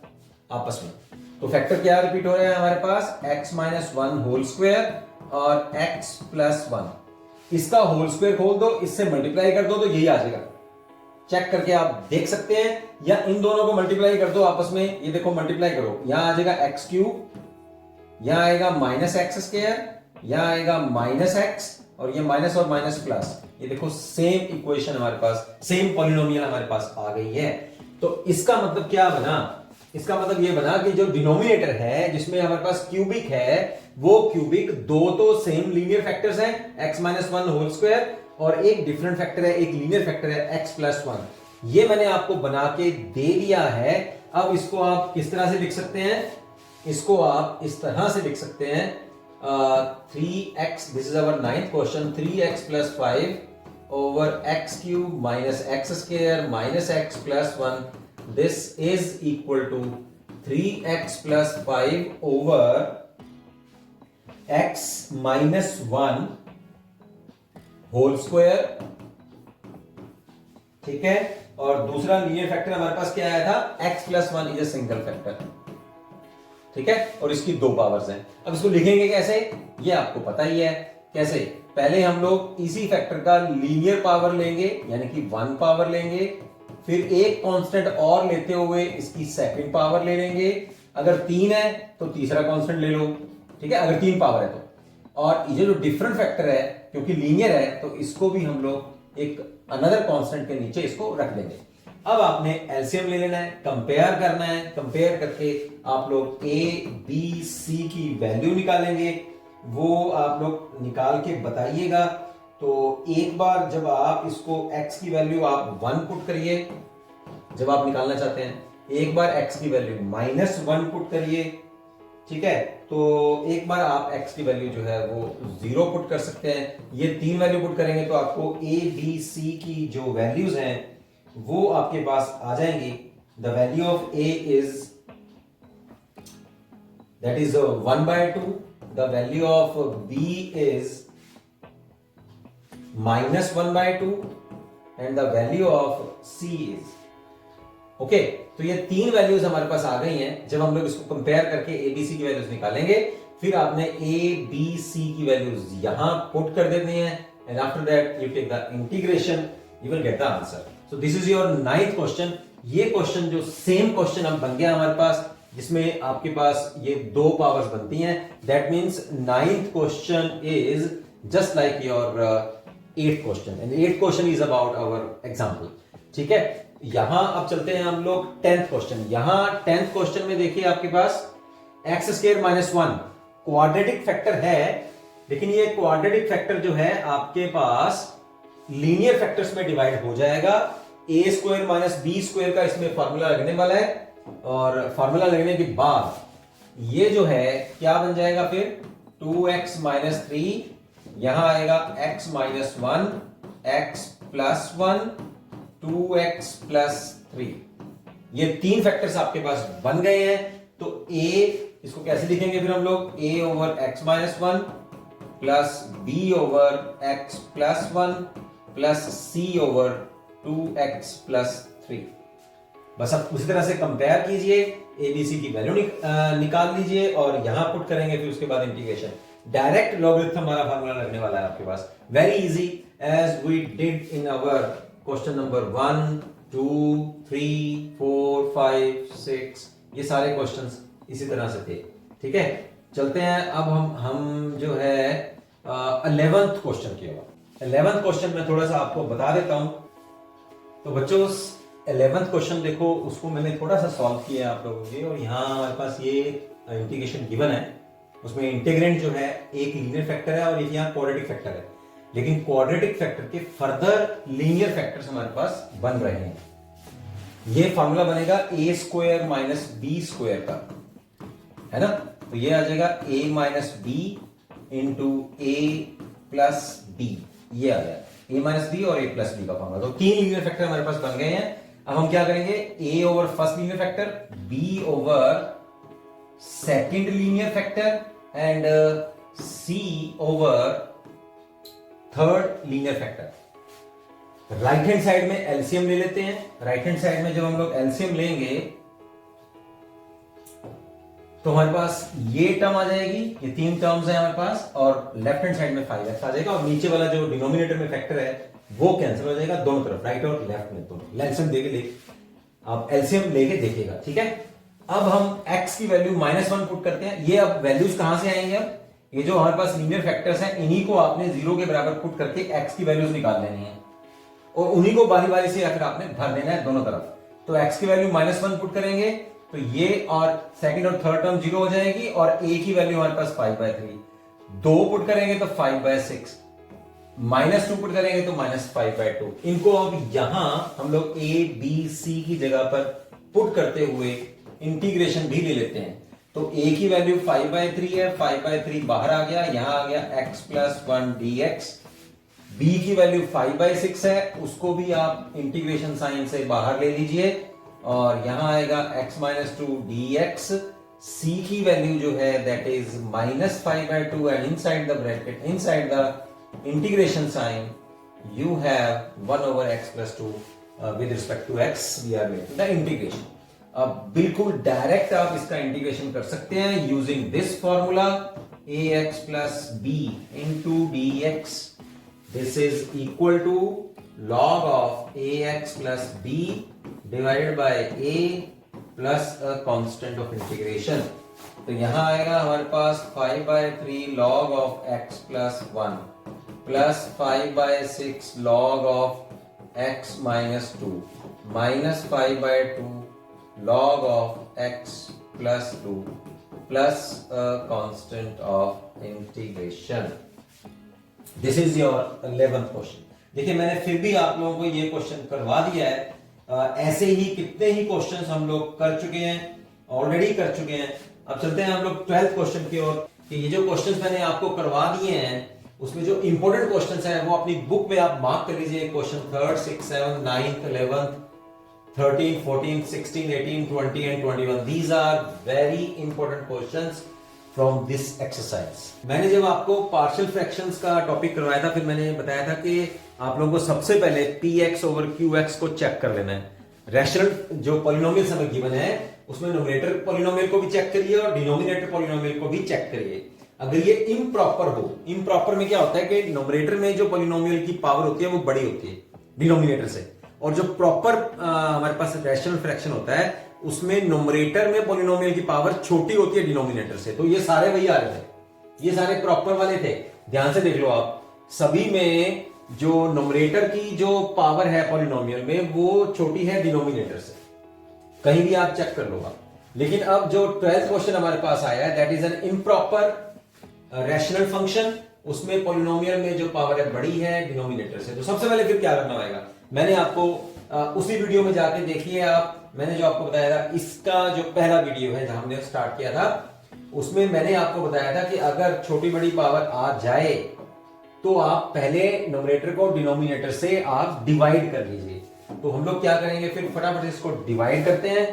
आपस में। तो फैक्टर क्या रिपीट हो रहा है हमारे पास, x माइनस 1 होल स्क्वायर और x प्लस 1। इसका होल स्क्वायर खोल दो, इससे मल्टीप्लाई कर दो तो यही आ जाएगा। चेक करके आप देख सकते हैं, या इन दोनों को मल्टीप्लाई कर दो आपस में। ये देखो मल्टीप्लाई करो, यहां आ जाएगा एक्स क्यूब, यहां आएगा माइनस एक्स स्क्वायर, यहां आएगा माइनस एक्स, और ये माइनस और माइनस प्लस। ये देखो सेम इक्वेशन हमारे पास, सेम पॉलिनोमियल हमारे पास आ गई है। तो इसका मतलब क्या बना, इसका मतलब ये बना कि जो डिनोमिनेटर है जिसमें हमारे पास क्यूबिक है, वो क्यूबिक दो तो सेम लीनियर फैक्टर्स हैं, x माइनस 1 होल स्क्वायर, और एक डिफरेंट फैक्टर है, एक लीनियर फैक्टर है x प्लस 1। ये मैंने आपको बना के दे दिया है। अब इसको आप किस तरह से लिख सकते हैं, इसको आप इस तरह से लिख सकते हैं, 3x, this is our 9th question, 3x plus 5 over x cube minus x square minus x plus 1, this is equal to 3x plus 5 over x minus 1 whole square, ठीक है। और दूसरा लीनियर फैक्टर हमारे पास क्या आया था, x plus 1 is a single factor, ठीक है। और इसकी दो पावर्स हैं। अब इसको लिखेंगे कैसे, ये आपको पता ही है कैसे। पहले हम लोग इसी फैक्टर का लीनियर पावर लेंगे, यानी कि 1 पावर लेंगे, फिर एक कांस्टेंट और लेते हुए इसकी सेकंड पावर ले लेंगे। अगर 3 है तो तीसरा कांस्टेंट ले लो, ठीक है, अगर 3 पावर है तो। और ये जो डिफरेंट फैक्टर है, क्योंकि लीनियर है, तो इसको भी हम लोग एक अनदर कांस्टेंट के नीचे इसको रख देंगे। अब आपने एलसीएम ले लेना है, कंपेयर करना है। कंपेयर करके आप लोग ए बी सी की वैल्यू निकालेंगे, वो आप लोग निकाल के बताइएगा। तो एक बार जब आप इसको x की वैल्यू आप 1 पुट करिए, जब आप निकालना चाहते हैं, एक बार x की वैल्यू माइनस 1 पुट करिए, ठीक है। तो एक बार आप x की वैल्यू जो है वो 0 पुट कर सकते हैं। ये तीन वैल्यू पुट करेंगे तो आपको a b c की जो वैल्यूज हैं वो आपके पास आ जाएंगी। The value of a is that is 1/2, the value of b is -1/2 and the value of c is, okay. तो ये तीन वैल्यूज हमारे पास आ गई हैं। जब हम लोग इसको कंपेयर करके ए बी सी की वैल्यूज निकालेंगे, फिर आपने ए बी सी की वैल्यूज यहां पुट कर देनी है, and after that you take the integration, you will get the answer. So this is your 9th question. ये क्वेश्चन जो सेम क्वेश्चन अब बन गया हमारे पास, जिसमें आपके पास ये दो पावर्स बनती हैं। That means 9th question is just like your 8th question, and 8th question is about our example, ठीक है। यहां अब चलते हैं हम लोग 10th क्वेश्चन। यहां 10th क्वेश्चन में देखिए आपके पास x square minus 1 quadratic factor है, लेकिन ये क्वाड्रेटिक फैक्टर जो है आपके पास लीनियर फैक्टर्स में डिवाइड हो जाएगा। A square minus B square का इसमें फॉर्मूला लगने वाला है, और फॉर्मूला लगने के बाद ये जो है क्या बन जाएगा, फिर 2x माइनस 3, यहां आएगा x minus 1, x plus 1, 2x plus 3। ये तीन फैक्टर्स आपके पास बन गए हैं। तो a, इसको कैसे लिखेंगे फिर हम लोग, a over x minus 1 plus b over x plus 1 plus c over 2x plus 3। बस अब उसी तरह से कंपेयर कीजिए, a b c की वैल्यू निकाल लीजिए और यहां पुट करेंगे, फिर उसके बाद इंटीग्रेशन। डायरेक्ट लॉगरिथम हमारा फार्मूला लगने वाला है आपके पास, very easy as we did in our question number 1 2 3 4 5 6, ये सारे क्वेश्चंस इसी तरह से थे, ठीक है। चलते हैं अब हम जो है 11th क्वेश्चन की ओर। 11th क्वेश्चन में थोड़ा सा आपको बता देता हूं। तो बच्चों 11th क्वेश्चन देखो, उसको मैंने थोड़ा सा सॉल्व किया है आप लोगों के, और यहाँ हमारे पास ये इंटीग्रेशन गिवन है। उसमें इंटीग्रेंट जो है एक लीनियर फैक्टर है और एक यहाँ क्वाड्रेटिक फैक्टर है, लेकिन क्वाड्रेटिक फैक्टर के फर्दर लीनियर फैक्टर्स हमारे पास बन रहे हैं। ये फॉर्मूला बनेगा a square minus B square का, है ना। तो ये आ जाएगा a minus B into A plus B, ये आ गया a माइनस बी और a प्लस बी का फॉर्मूला। तो तीन लीनियर फैक्टर हमारे पास बन गए हैं। अब हम क्या करेंगे, a over first linear factor, b over second linear factor and c over third linear factor. Right hand side में एलसीएम ले लेते हैं। राइट हैंड साइड में जब हम लोग एलसीएम लेंगे तो हमारे पास ये टर्म आ जाएगी, ये तीन टर्म्स हैं हमारे पास, और लेफ्ट हैंड साइड में 5x आ जाएगा, और नीचे वाला जो डिनोमिनेटर में फैक्टर है वो कैंसिल हो जाएगा दोनों तरफ, राइट और लेफ्ट में दोनों। एलसीएम देके आप एलसीएम लेके देखिएगा, ठीक है। अब हम x की वैल्यू -1 पुट करते हैं। ये अब वैल्यूज कहां से आएंगे, अब ये जो हमारे पास लीनियर फैक्टर्स हैं इन्हीं को आपने 0 के बराबर पुट करके x की वैल्यूज निकाल लेनी है, और उन्हीं को बारी बारी से आकर आपने भर देना है दोनों तरफ। तो x की वैल्यू -1 पुट करेंगे तो ये और सेकंड और थर्ड टर्म 0 हो जाएगी, और a की वैल्यू हमारे पास 5/3, 2 पुट करेंगे तो 5/6, -2 पुट करेंगे तो -5/2। इनको अब यहां हम लोग a b c की जगह पर पुट करते हुए इंटीग्रेशन भी ले लेते हैं। तो a की वैल्यू 5/3 है, 5/3 बाहर आ गया, यहां आ गया x + 1 dx। b की वैल्यू 5/6 है, उसको भी आप इंटीग्रेशन साइन से बाहर ले लीजिए, और यहां आएगा x - 2 dx। c की वैल्यू जो है that is -5/2, and inside the bracket, inside the integration sign you have 1 over x + 2 with respect to x we are making the integration। अब बिल्कुल डायरेक्ट आप इसका इंटीग्रेशन कर सकते हैं using this formula, ax + b into dx, this is equal to log of ax + b divided by a plus a constant of integration। तो यहां आएगा हमारे पास 5/3 log of x + 1 plus 5/6 log of x - 2 minus 5/2 log of x + 2 plus a constant of integration। This is your 11th question। देखिए मैंने फिर भी आप लोगों को ये क्वेश्चन करवा दिया है। ऐसे ही कितने ही क्वेश्चंस हम लोग कर चुके हैं, ऑलरेडी कर चुके हैं। अब चलते हैं हम लोग 12th क्वेश्चन की ओर। ये जो क्वेश्चंस मैंने आपको करवा दिए हैं उसमें जो इंपॉर्टेंट क्वेश्चंस हैं वो अपनी बुक में आप मार्क कर लीजिए। Question 3rd 6th 7th 9th 11th 13th 14th 16th 18th 20 and 21, these are very important questions from this exercise। मैंने जब आपको पार्शियल फ्रैक्शंस का टॉपिक करवाया था, फिर मैंने बताया था कि आप लोगों को सबसे पहले px over qx को चेक कर लेना है। रैशनल जो पॉलिनोमियल हमें गिवन है उसमें नोमिनेटर पॉलिनोमियल को भी चेक करिए और डिनोमिनेटर पॉलिनोमियल को भी चेक करिए। अगर ये इम्प्रॉपर हो, इम्प्रॉपर में क्या होता है कि नोमिनेटर में जो पॉलिनोमियल की पावर होती है वो बड़ी होती है डिनोमिनेटर से, और जो प्रॉपर हमारे पास रैशनल फ्रैक्शन होता है उसमें नोमिनेटर में पॉलिनोमियल की पावर छोटी होती है डिनोमिनेटर से। तो ये सारे वही आ रहे थे, ये सारे प्रॉपर वाले थे। ध्यान से देख लो आप, सभी में जो नोमिनेटर की जो पावर है पॉलिनोमियल में वो छोटी है डिनोमिनेटर से, कहीं भी आप चेक कर लो आप। लेकिन अब जो 12th क्वेश्चन हमारे पास आया है that is an improper rational function, उसमें पॉलिनोमियल में जो पावर है बड़ी है डिनोमिनेटर से। तो सबसे पहले फिर क्या करना होगा, मैंने आपको उसी वीडियो में जाके देखिए आप, मैंने जो आपको बताया था इसका जो पहला वीडियो है जहां हमने स्टार्ट किया था उसमें मैंने आपको बताया था कि अगर छोटी बड़ी पावर आ जाए तो आप पहले नोमिनेटर को डिनोमिनेटर से आप डिवाइड कर लीजिए। तो हम लोग क्या करेंगे, फिर फटाफट इसको डिवाइड करते हैं,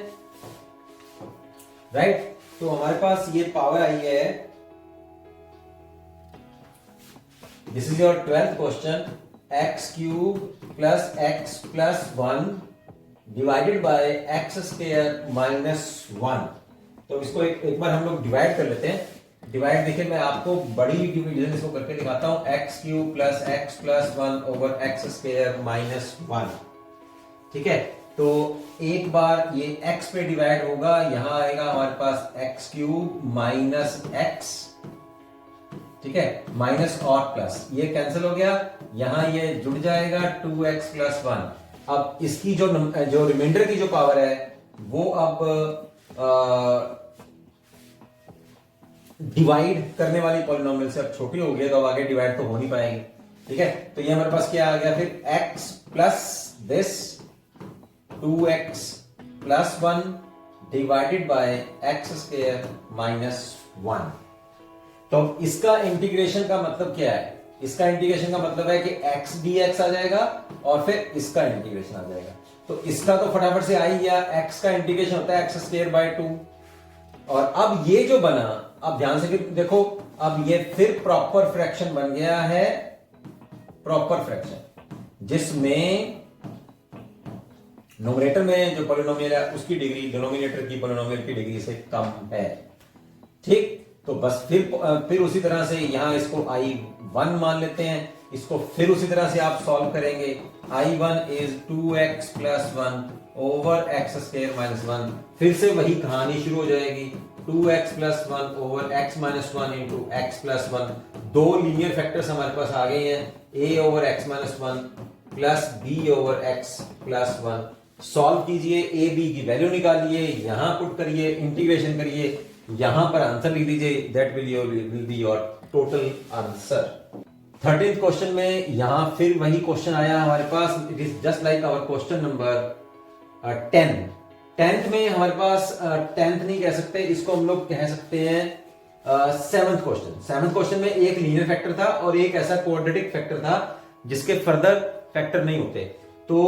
राइट। तो हमारे पास ये पावर आई है, this is your 12th question, x³ + x + 1 divided bye x² - 1। तो इसको एक बार हम लोग डिवाइड कर लेते हैं। डिवाइड देखिए मैं आपको बड़ी डिवीजन इसको करके दिखाता हूं, x³ + x + 1 ओवर x² - 1। ठीक है, तो एक बार ये x पे डिवाइड होगा, यहां आएगा हमारे पास x³ - x, ठीक है, माइनस और प्लस, ये कैंसिल हो गया, यहां ये जुड़ जाएगा 2x + 1। अब इसकी जो रिमाइंडर की जो पावर है वो अब डिवाइड करने वाली पॉलिनोमियल से अब छोटी हो गई, तो अब आगे डिवाइड तो हो नहीं पाएगी। ठीक है, तो ये हमारे पास क्या आ गया फिर, x plus this 2x plus 1 divided by X square minus 1। तो इसका इंटीग्रेशन का मतलब क्या है, इसका इंटीग्रेशन का मतलब है कि x dx आ जाएगा और फिर इसका इंटीग्रेशन आ जाएगा। तो इसका तो फटाफट से आ ही गया, x का इंटीग्रेशन होता है एक्स स्क्वायर बाय 2। और अब ये जो बना, अब ध्यान से फिर देखो, अब ये फिर प्रॉपर फ्रैक्शन बन गया है, प्रॉपर फ्रैक्शन जिसमें नोमिनेटर में जो पॉलिनोमियल है उसकी डिग्री डिनोमिनेटर की पॉलिनोमियल की डिग्री से कम है। ठीक, तो बस फिर उसी तरह से यहां इसको I1 मान लेते हैं, इसको फिर उसी तरह से आप सॉल्व करेंगे। I1 is 2x plus 1 over X square minus 1। फिर से वही कहानी शुरू हो जाएगी, 2x plus 1 over x minus 1 into x plus 1। दो लीनियर फैक्टर्स हमारे पास आ गए हैं, a over x minus 1 plus b over x plus 1। Solve कीजिए, a b की वैल्यू निकालिए, यहां पुट करिए, इंटीग्रेशन करिए, यहां पर आंसर लिख दीजिए, that will be your total answer. 13th question में यहां फिर वही क्वेश्चन आया हमारे पास, it is just like our question number 10। 10th में हमारे पास 10th नहीं कह सकते, इसको हम लोग कह सकते हैं 7th क्वेश्चन। 7th क्वेश्चन में एक लीनियर फैक्टर था और एक ऐसा क्वाड्रेटिक फैक्टर था जिसके फर्दर फैक्टर नहीं होते। तो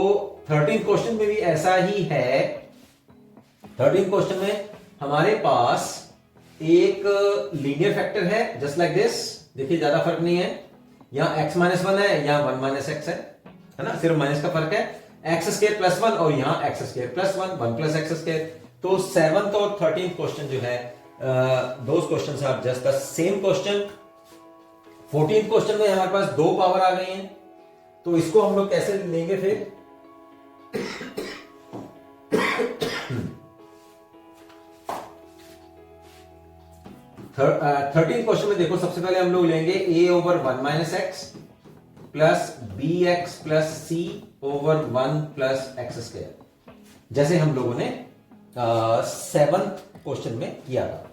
13th क्वेश्चन में भी ऐसा ही है। 13th क्वेश्चन में हमारे पास एक लीनियर फैक्टर है जस्ट लाइक दिस, देखिए ज्यादा फर्क नहीं है, यहां x माइनस 1 है, यहां 1 माइनस एक्स है ना, सिर्फ माइनस का फर्क है, एक्स स्क्वायर प्लस 1 और यहां X square plus 1 plus X square. तो 7th और 13th क्वेश्चन जो है those questions are just the same question. 14th question में हमारे पास दो पावर आ गई हैं, तो इसको हम लोग कैसे लेंगे फिर, 13th क्वेश्चन में देखो, सबसे पहले हम लोग लेंगे a over 1 minus x plus B X plus C over 1 plus X square, जैसे हम लोगों ने 7th क्वेश्चन में किया था।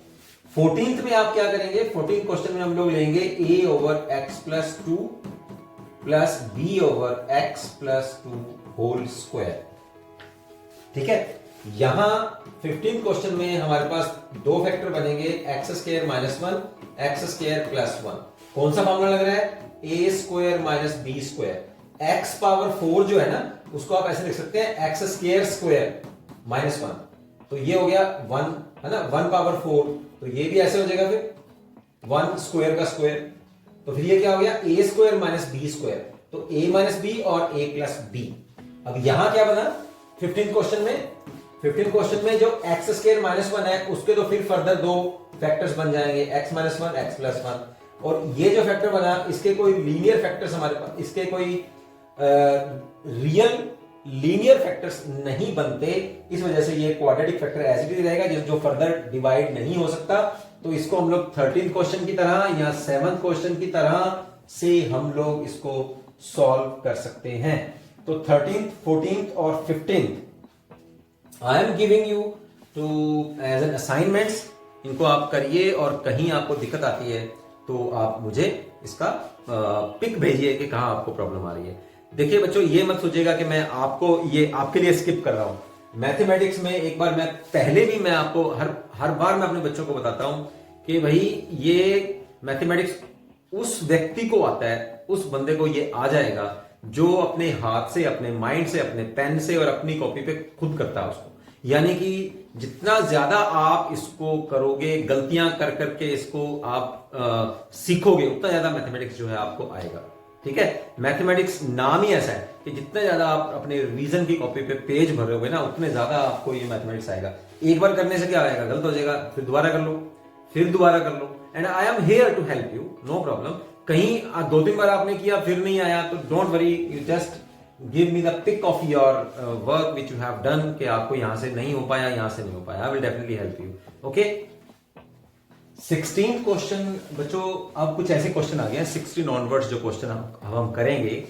14th में आप क्या करेंगे, 14th क्वेश्चन में हम लोग लेंगे a over x plus 2 plus B over x plus 2 whole square. ठीक है, यहां 15th क्वेश्चन में हमारे पास दो फैक्टर बनेंगे, x square minus 1 x square plus 1। कौन सा फॉर्मूला लग रहा है, a square minus B square. X power 4 जो है ना, उसको आप ऐसे लिख सकते हैं एक्स स्क्वायर स्क्वायर माइनस 1, तो ये हो गया 1 है ना, 1 पावर 4, तो ये भी ऐसे हो जाएगा फिर 1 स्क्वायर का स्क्वायर, तो फिर ये क्या हो गया, ए स्क्वायर माइनस बी स्क्वायर, तो ए माइनस बी और ए प्लस बी। अब यहां क्या बना 15th क्वेश्चन में, 15th क्वेश्चन में जो एक्स स्क्वायर माइनस 1 है उसके तो फिर फर्दर दो फैक्टर्स बन जाएंगे, एक्स माइनस 1 एक्स प्लस 1, और ये जो फैक्टर बना इसके कोई लीनियर फैक्टर्स हमारे पास, इसके कोई रियल लीनियर फैक्टर्स नहीं बनते, इस वजह से ये क्वाड्रेटिक फैक्टर ऐसे ही रहेगा जो फर्दर डिवाइड नहीं हो सकता। तो इसको हम लोग 13th क्वेश्चन की तरह या 7th क्वेश्चन की तरह से हम लोग इसको सॉल्व कर सकते हैं। तो 13th, 14th और 15th I am giving you two as an assignments, इनको आप करिए और कहीं आपको दिक्कत आती है तो आप मुझे इसका पिक भेजिए कि कहां आपको प्रॉब्लम आ रही है। देखिए बच्चों, ये मत सोचिएगा कि मैं आपको ये आपके लिए स्किप कर रहा हूं। मैथमेटिक्स में एक बार मैं पहले भी मैं आपको हर बार मैं अपने बच्चों को बताता हूं कि भाई ये मैथमेटिक्स उस व्यक्ति को आता है, उस बंदे को ये आ जाएगा जो अपने हाथ से, अपने माइंड से, अपने पेन से और अपनी कॉपी पे खुद करता है उसको। यानी कि जितना ज्यादा आप इसको करोगे, गलतियां कर करके इसको आप सीखोगे, उतना ज्यादा मैथमेटिक्स जो है आपको आएगा। ठीक है, मैथमेटिक्स नाम ही ऐसा है कि जितना ज्यादा आप अपने रिवीजन की कॉपी पे पेज भरोगे ना, उतने ज्यादा आपको ये मैथमेटिक्स आएगा। एक बार करने से क्या आएगा, गलत हो जाएगा, फिर दोबारा कर लो, फिर दोबारा कर लो, and I am here to help you, no problem. कहीं 2-3 बार आपने किया फिर नहीं आया तो don't worry, you just give me the pic of your work which you have done, कि आपको यहां से नहीं हो पाया, यहां से नहीं हो पाया, I will definitely help you. Okay, 16th question बच्चों, अब कुछ ऐसे क्वेश्चन आ गए हैं 16 ऑनवर्ड्स जो क्वेश्चन हम करेंगे,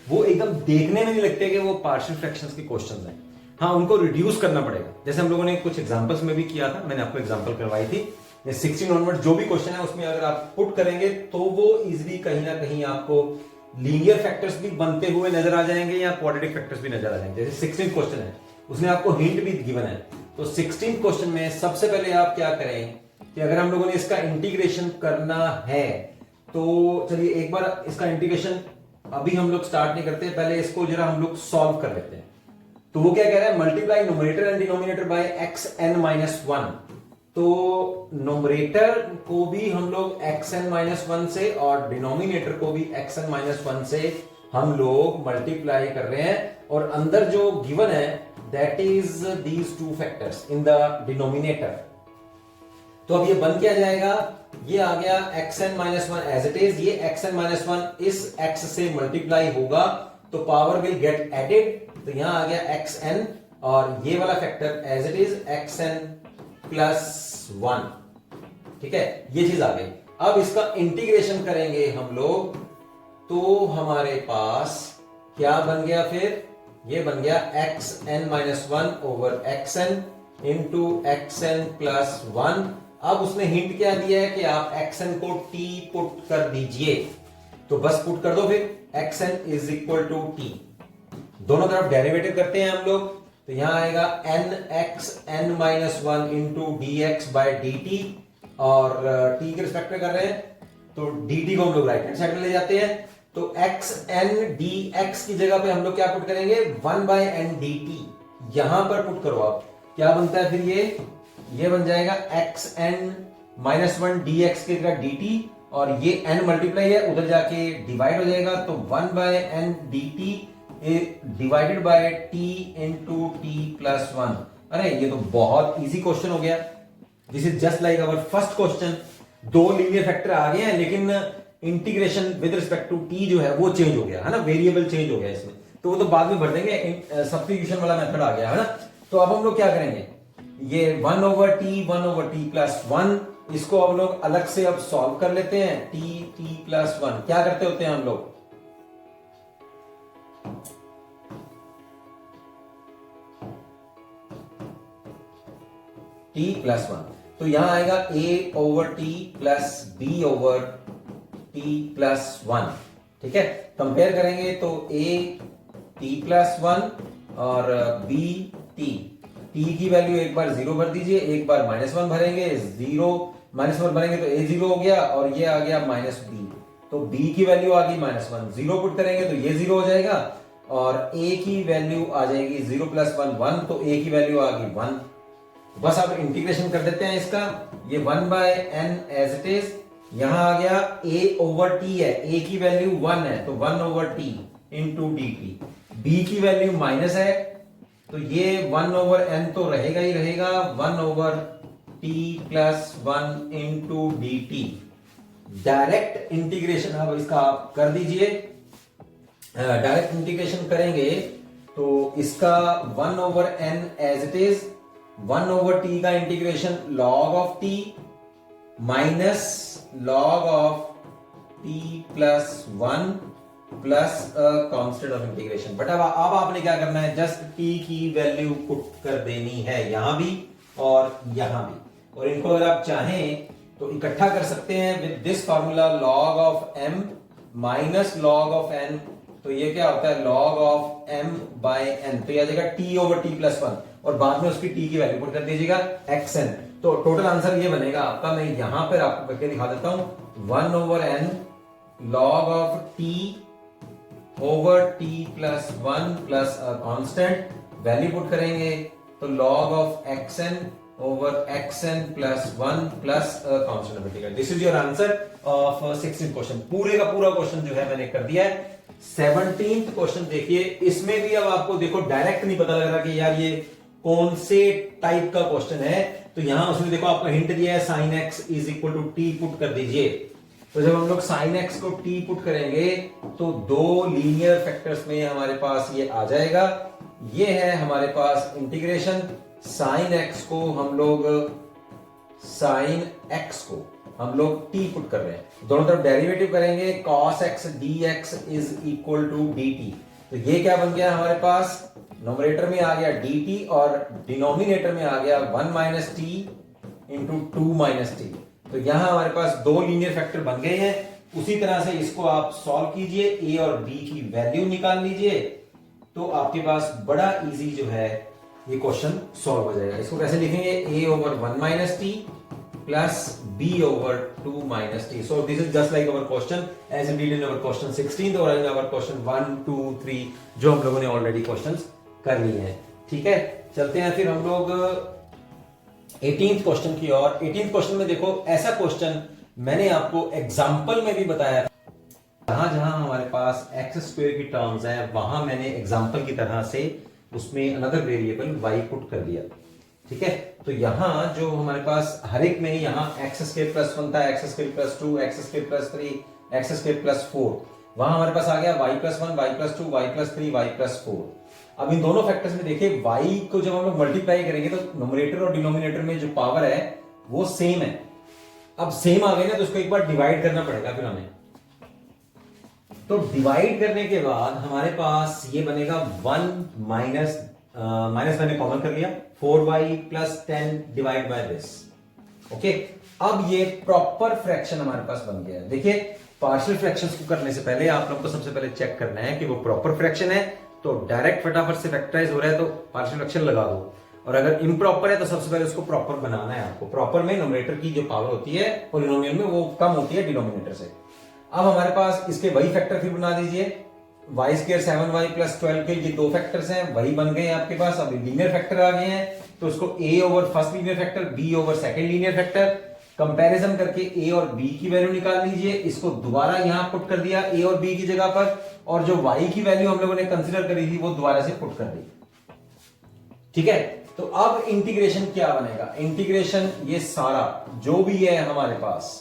वो एकदम देखने में नहीं लगते कि वो पार्शियल फ्रैक्शंस के क्वेश्चंस हैं। हाँ, उनको रिड्यूस करना पड़ेगा, जैसे हम लोगों ने कुछ एग्जांपल्स में भी किया था, मैंने आपको एग्जांपल करवाई थी। 16 ऑनवर्ड जो भी क्वेश्चन है उसमें अगर आप पुट करेंगे तो वो इजीली कहीं ना कहीं आपको लीनियर फैक्टर्स भी बनते हुए नजर आ जाएंगे या क्वाड्रेटिक फैक्टर्स भी नजर आ जाएंगे। जैसे 16 क्वेश्चन है, उसमें आपको हिंट भी गिवन है। तो 16 क्वेश्चन में सबसे पहले आप क्या करें कि अगर हम लोगों ने इसका इंटीग्रेशन करना है तो चलिए एक बार इसका इंटीग्रेशन अभी हम लोग स्टार्ट नहीं करते, पहले इसको जरा हम लोग सॉल्व कर लेते हैं। तो वो क्या कह रहा है, multiply numerator and denominator by xn minus 1। तो न्यूमरेटर को भी हम लोग xn माइनस 1 से और डिनोमिनेटर को भी xn माइनस 1 से हम लोग मल्टीप्लाई कर रहे हैं, और अंदर जो गिवन है that is these two factors in the denominator. तो अब ये बन क्या जाएगा, ये आ गया xn minus 1 as it is, ये xn माइनस 1 इस x से मल्टीप्लाई होगा तो पावर विल गेट एडेड, तो यहां आ गया xn और ये वाला factor as it is xn plus 1। ठीक है, ये चीज आ गई। अब इसका इंटीग्रेशन करेंगे हम लोग तो हमारे पास क्या बन गया, फिर ये बन गया xn minus 1 over xn into xn plus 1। अब उसने हिंट क्या दिया है कि आप xn को t पुट कर दीजिए, तो बस पुट कर दो, फिर xn is equal to t। दोनों तरफ डेरिवेटिव करते हैं हम लोग, तो यहां आएगा nxn minus 1 into D X by D T, और t के रिस्पेक्ट में कर रहे हैं तो dt को हम लोग राइट हैंड साइड में ले जाते हैं, तो xn dx की जगह पे हम लोग क्या पुट करेंगे, 1 बाय n dt। यहां पर पुट करो आप, क्या बनता है फिर ये बन जाएगा xn माइनस 1 dx की जगह dt, और ये n मल्टीप्लाई है उधर जाके डिवाइड हो जाएगा, तो 1 by n dt divided by t into T plus 1। अरे ये तो बहुत इजी क्वेश्चन हो गया, this is just like our first question. दो लीनियर फैक्टर आ गए हैं लेकिन integration with respect to t जो है वो चेंज हो गया है ना, वेरिएबल चेंज हो गया इसमें, तो वो तो बाद में भर देंगे, सब्स्टिट्यूशन वाला मेथड आ गया है ना। तो अब हम लोग क्या करेंगे, ये 1 ओवर t प्लस 1, इसको हम लोग अलग से अब सॉल्व कर लेते हैं। t प्लस 1 क्या करते होते हैं हम लोग, t प्लस 1, तो यहां आएगा a over t plus b over t plus 1। ठीक है, कंपेयर करेंगे तो a t प्लस 1 और b t की वैल्यू एक बार 0 भर दीजिए, एक बार -1 भरेंगे, 0 -1 भरेंगे तो a 0 हो गया और ये आ गया -b, तो b की वैल्यू आ गई -1, 0 पुट करेंगे तो ये 0 हो जाएगा, और a की वैल्यू आ जाएगी 0 प्लस 1 1, तो a की वैल्यू आ गई 1। बस अब इंटीग्रेशन कर देते हैं इसका, ये 1 by n as it is, यहां आ गया a ओवर t है, a की वैल्यू 1 है तो 1 over t into dt, b की वैल्यू माइनस है तो ये 1 ओवर n तो रहेगा ही रहेगा, 1 over t plus 1 into dt। Direct integration अब इसका आप कर दीजिए, डायरेक्ट इंटीग्रेशन करेंगे तो इसका 1 over n as it is, 1 over t का integration log of t minus log of t plus 1 plus constant of integration. But अब आपने क्या करना है, जस्ट t की वैल्यू पुट कर देनी है यहां भी और यहां भी, और इनको अगर आप चाहें तो इकट्ठा कर सकते हैं with this formula log of m minus log of n, तो ये क्या होता है log of m by n, तो यह आ जाएगा t ओवर t प्लस 1, और बाद में उसकी t की वैल्यू पुट कर दीजिएगा xn, तो टोटल आंसर ये बनेगा आपका। मैं यहां पर आपको करके दिखा देता हूं, 1 over n log of t over t plus 1 plus constant, value put करेंगे तो log of xn over xn plus 1 plus constant of integral. This is your answer of 16th question. पूरे का पूरा क्वेश्चन जो है मैंने कर दिया है। 17th क्वेश्चन देखिए, इसमें भी अब आपको देखो डायरेक्ट नहीं पता लग रहा कि यार ये कौन से टाइप का क्वेश्चन है, तो यहां उसने देखो आपको हिंट दिया है sin x is equal to t put कर दीजिए, तो जब हम लोग sin x को t पुट करेंगे तो दो लीनियर फैक्टर्स में हमारे पास ये आ जाएगा। ये है हमारे पास इंटीग्रेशन, sin x को हम लोग sin x को हम लोग t पुट कर रहे हैं, दोनों तरफ डेरिवेटिव करेंगे, cos x dx is equal to dt। तो ये क्या बन गया हमारे पास, नोमरेटर में आ गया dt और डिनोमिनेटर में आ गया 1 minus T into 2 minus T. तो यहां हमारे पास दो लीनियर फैक्टर बन गए हैं। उसी तरह से इसको आप सॉल्व कीजिए, a और b की वैल्यू निकाल लीजिए, तो आपके पास बड़ा इजी जो है ये क्वेश्चन सॉल्व हो जाएगा। इसको कैसे लिखेंगे, a over 1 minus T plus b over 2 minus T. So this is just like our question as in in our question 16 और इन अवर क्वेश्चन 1 2 3 जो हम लोगों ने ऑलरेडी क्वेश्चंस कर लिए हैं। ठीक है, चलते हैं फिर हम लोग 18th क्वेश्चन की ओर। 18th क्वेश्चन में देखो, ऐसा क्वेश्चन मैंने आपको एग्जांपल में भी बताया, जहां जहां हमारे पास एक्स स्क्वायर की टर्म्स है वहां मैंने एग्जांपल की तरह से उसमें अनदर वेरिएबल y पुट कर दिया। ठीक है, तो यहां जो हमारे पास हर एक में यहां एक्स स्क्वायर प्लस 1 था, x square plus 2, x square plus 3, X square plus 4, वहां हमारे पास आ गया y plus 1, y plus 2, y plus 3, y plus 4। अब इन दोनों फैक्टर्स में देखिए, y को जब हम लोग मल्टीप्लाई करेंगे तो नोमिनेटर और डिनोमिनेटर में जो पावर है वो सेम है। अब सेम आ गई ना, तो उसको एक बार डिवाइड करना पड़ेगा फिर हमें। तो डिवाइड करने के बाद हमारे पास ये बनेगा 1 माइनस माइनस मैंने कॉमन कर लिया, 4y plus 10 divide by this. Okay, अब ये प्रॉपर फ्रैक्शन हमारे पास बन गया है। देखिए, पार्शियल फ्रैक्शंस को करने से पहले आप लोग को सबसे पहले चेक करना है कि वो प्रॉपर फ्रैक्शन है, तो डायरेक्ट फटाफट से फैक्टराइज हो रहा है तो पार्शियल फ्रैक्शन लगा दो, और अगर इम्प्रॉपर है तो सबसे पहले उसको प्रॉपर बनाना है आपको। प्रॉपर में नोमिनेटर की जो पावर होती है पॉलिनोमियल में वो कम होती है डिनोमिनेटर से। अब हमारे पास इसके वही फैक्टर फिर बना दीजिए, वाई स्क्वायर 7y प्लस 12 के ये दो फैक्टर्स हैं, वही बन गए आपके पास। अब लीनियर फैक्टर आ गए हैं, तो उसको a over first linear factor, b over second linear factor, comparison करके a और b की वैल्यू निकाल लीजिए। इसको दोबारा यहां पुट कर दिया a और b की जगह पर, और जो y की वैल्यू हम लोगों ने कंसिडर करी थी वो दोबारा से पुट कर दी। ठीक है, तो अब इंटीग्रेशन क्या बनेगा, इंटीग्रेशन ये सारा जो भी है हमारे पास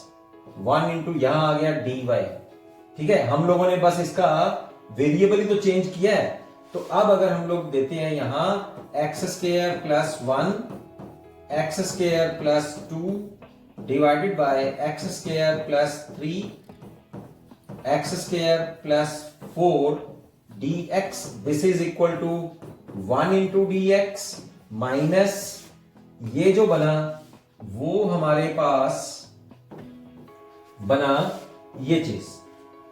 1 इंटू यहां आ गया dy। ठीक है, हम लोगों ने बस इसका वेरिएबल ही तो चेंज किया है। तो अब अगर हम लोग देते हैं यहां X square plus 1, x square plus 2 divided by X square plus 3, X square plus 4 dx, this is equal to 1 into dx minus ये जो बना वो हमारे पास बना ये चीज।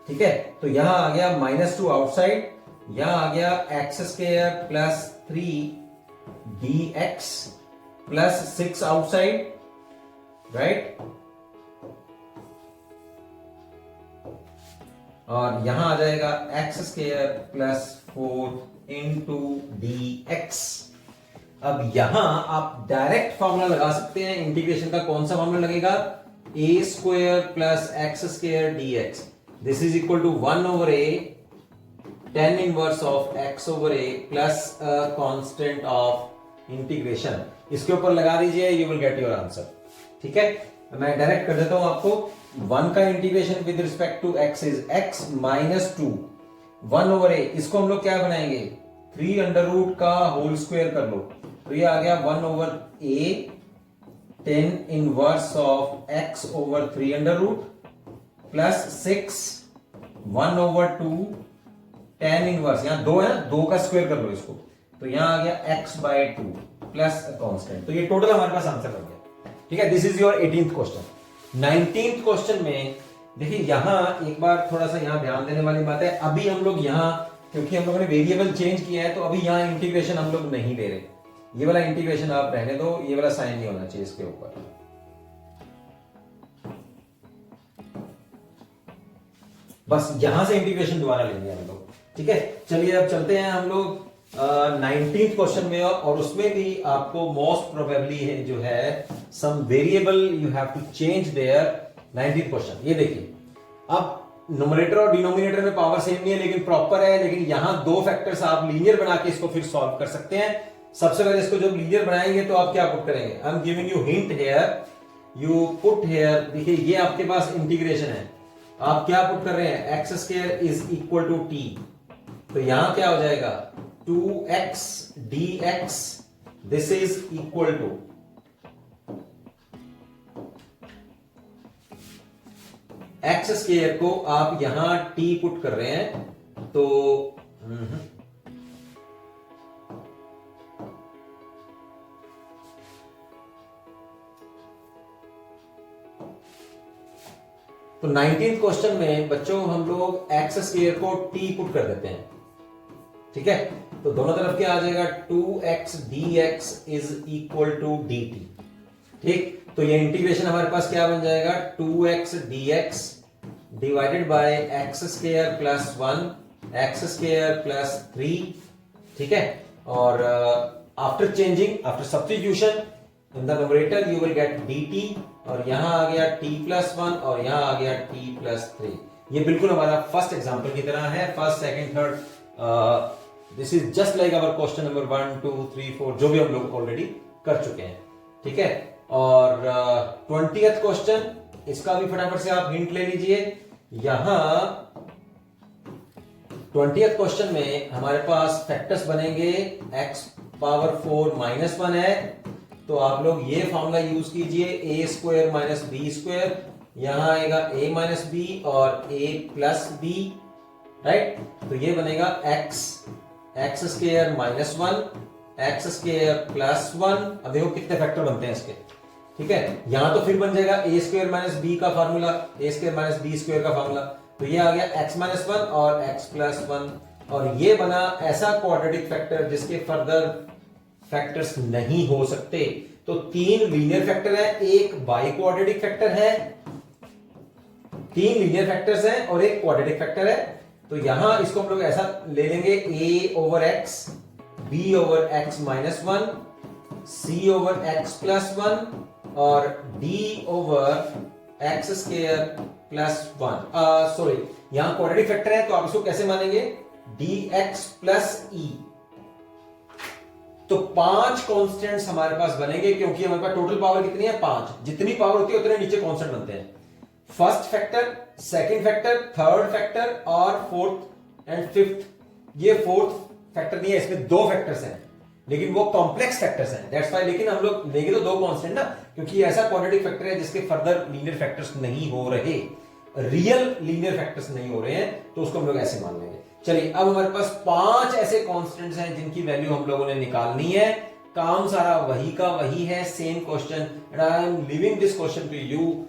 ठीक है, तो यहां आ गया -2 आउटसाइड, यहां आ गया x square plus 3 dx plus 6 outside, right, और यहां आ जाएगा x square plus 4 into dx। अब यहां आप डायरेक्ट फॉर्मूला लगा सकते हैं इंटीग्रेशन का। कौन सा फॉर्मूला लगेगा, a square plus X square dx, this is equal to 1 over a tan inverse of x over a plus constant of integration. इसके ऊपर लगा दीजिए, you will get your answer. ठीक है, मैं डायरेक्ट कर देता हूं आपको। 1 का integration with respect to x is x minus 2 1 over a, इसको हम लोग क्या बनाएंगे, 3 अंडर रूट का होल स्क्वायर कर लो, तो ये आ गया 1 over a tan inverse of x over 3 under root plus 6 1 over 2 tan inverse, यहां 2 है ना, 2 का स्क्वायर कर लो इसको, तो यहां आ गया x बाय 2 प्लस कांस्टेंट। तो ये टोटल हमारे पास आंसर बन गया। ठीक है, this is your 18th question. 19th question में देखिए, यहां एक बार थोड़ा सा यहां ध्यान देने वाली बात है, अभी हम लोग यहां क्योंकि हम लोगों ने वेरिएबल चेंज किया है तो अभी यहां इंटीग्रेशन हम लोग नहीं दे रहे। ये वाला इंटीग्रेशन आप रहने दो, ये वाला साइन नहीं होना चाहिए इसके ऊपर। बस यहां से इंटीग्रेशन दोबारा लेंगे हम लोग। ठीक है, चलिए अब चलते हैं हम लोग 19th क्वेश्चन में, और उसमें भी आपको मोस्ट प्रोबेबली है जो है some variable you have to change there. 19th question ये देखिए, अब न्यूमरेटर और डिनोमिनेटर में पावर सेम नहीं है लेकिन प्रॉपर है, लेकिन यहां दो फैक्टर्स आप लीनियर बना के इसको फिर सॉल्व कर सकते हैं। सबसे पहले इसको जब लीनियर बनाएंगे तो आप क्या पुट करेंगे, आई am giving you hint here, you put here, देखिए ये आपके पास इंटीग्रेशन है, आप क्या पुट कर रहे हैं, X square is equal to T, तो यहां क्या हो जाएगा 2x dx, this is equal to X square को आप यहां टी पुट कर रहे हैं तो तो 19th क्वेश्चन में बच्चों हम लोग एक्स स्क्वायर को टी पुट कर देते हैं, ठीक है। तो दोनों तरफ क्या आ जाएगा, 2x dx is equal to dt, ठीक। तो ये इंटीग्रेशन हमारे पास क्या बन जाएगा, 2x dx divided by X square plus 1 x square plus 3, ठीक है। और after changing, after substitution in the numerator you will gate dt, और यहां आ गया t प्लस 1 और यहां आ गया t प्लस 3। ये बिल्कुल हमारा फर्स्ट एग्जांपल की तरह है, first second third. This is just like our question number 1 2 3 4 जो भी हम लोग ऑलरेडी कर चुके हैं, ठीक है। और 20th क्वेश्चन, इसका भी फटाफट से आप हिंट ले लीजिए। यहां 20th क्वेश्चन में हमारे पास फैक्टर्स बनेंगे x पावर 4 माइनस 1 है, तो आप लोग ये फॉर्मूला यूज कीजिए, a square minus B square, यहां आएगा a माइनस बी और a प्लस बी, राइट। तो ये बनेगा x square minus 1 x square plus 1। अब देखो कितने फैक्टर बनते हैं इसके, ठीक है। यहां तो फिर बन जाएगा a स्क्वायर माइनस बी का formula, a square minus B square का फॉर्मूला, तो ये आ गया x माइनस 1 और x प्लस 1, और ये बना ऐसा क्वाड्रेटिक फैक्टर जिसके फर्दर फैक्टर्स नहीं हो सकते। तो 3 लीनियर फैक्टर है, एक बाई क्वाड्रेटिक फैक्टर है, 3 लीनियर फैक्टर्स हैं और एक क्वाड्रेटिक फैक्टर है। तो यहां इसको हम लोग ऐसा ले लेंगे, a over x, b over x minus 1, c over x plus 1 और d over x square plus 1। Sorry, यहां क्वाड्रेटिक फैक्टर है तो आप इसको कैसे मानेंगे, dx प्लस e। तो 5 कांस्टेंट्स हमारे पास बनेंगे, क्योंकि हमारे पास टोटल पावर कितनी है, 5। जितनी पावर होती है उतने नीचे कांस्टेंट बनते हैं। First factor, second factor, third factor और फोर्थ एंड फिफ्थ। ये फोर्थ फैक्टर नहीं है, इसमें 2 फैक्टर्स हैं, लेकिन वो कॉम्प्लेक्स फैक्टर्स हैं, दैट्स व्हाई। लेकिन हम लोग लेंगे तो 2 कांस्टेंट ना, क्योंकि ऐसा क्वाड्रेटिक फैक्टर है जिसके फर्दर लीनियर फैक्टर्स नहीं हो रहे, रियल लीनियर फैक्टर्स नहीं हो रहे हैं, तो उसको हम लोग ऐसे मान लेंगे। चलिए, अब हमारे पास 5 ऐसे कांस्टेंट्स हैं जिनकी वैल्यू हम लोगों ने निकालनी है। काम सारा वही का वही है, same question, and I am leaving this question to you.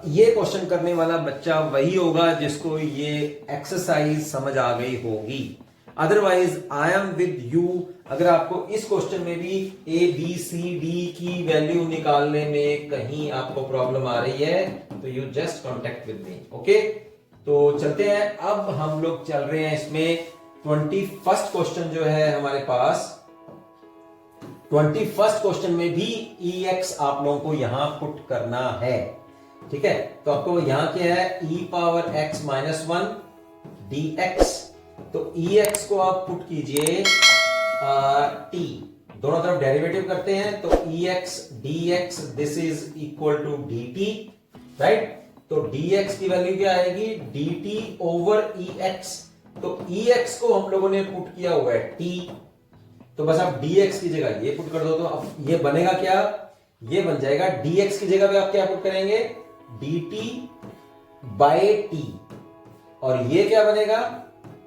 ये क्वेश्चन करने वाला बच्चा वही होगा जिसको ये एक्सरसाइज समझ आ गई होगी, otherwise I am with you. अगर आपको इस क्वेश्चन में भी ए बी सी डी की वैल्यू निकालने में कहीं आपको प्रॉब्लम आ रही है तो you just contact with me, okay. तो चलते हैं, अब हम लोग चल रहे हैं इसमें 21st क्वेश्चन जो है हमारे पास। 21st क्वेश्चन में भी ex आप लोगों को यहां पुट करना है, ठीक है। तो आपको यहां क्या है, e power x minus 1 dx। तो ex को आप पुट कीजिए t, दोनों तरफ डेरिवेटिव करते हैं, तो ex dx this is equal to dt, right. तो dx की वैल्यू क्या आएगी, dt ओवर ex। तो ex को हम लोगों ने पुट किया हुआ है t, तो बस आप dx की जगह ये पुट कर दो, तो अब ये बनेगा क्या, ये बन जाएगा dx की जगह पे आप क्या पुट करेंगे, dt बाय t, और ये क्या बनेगा,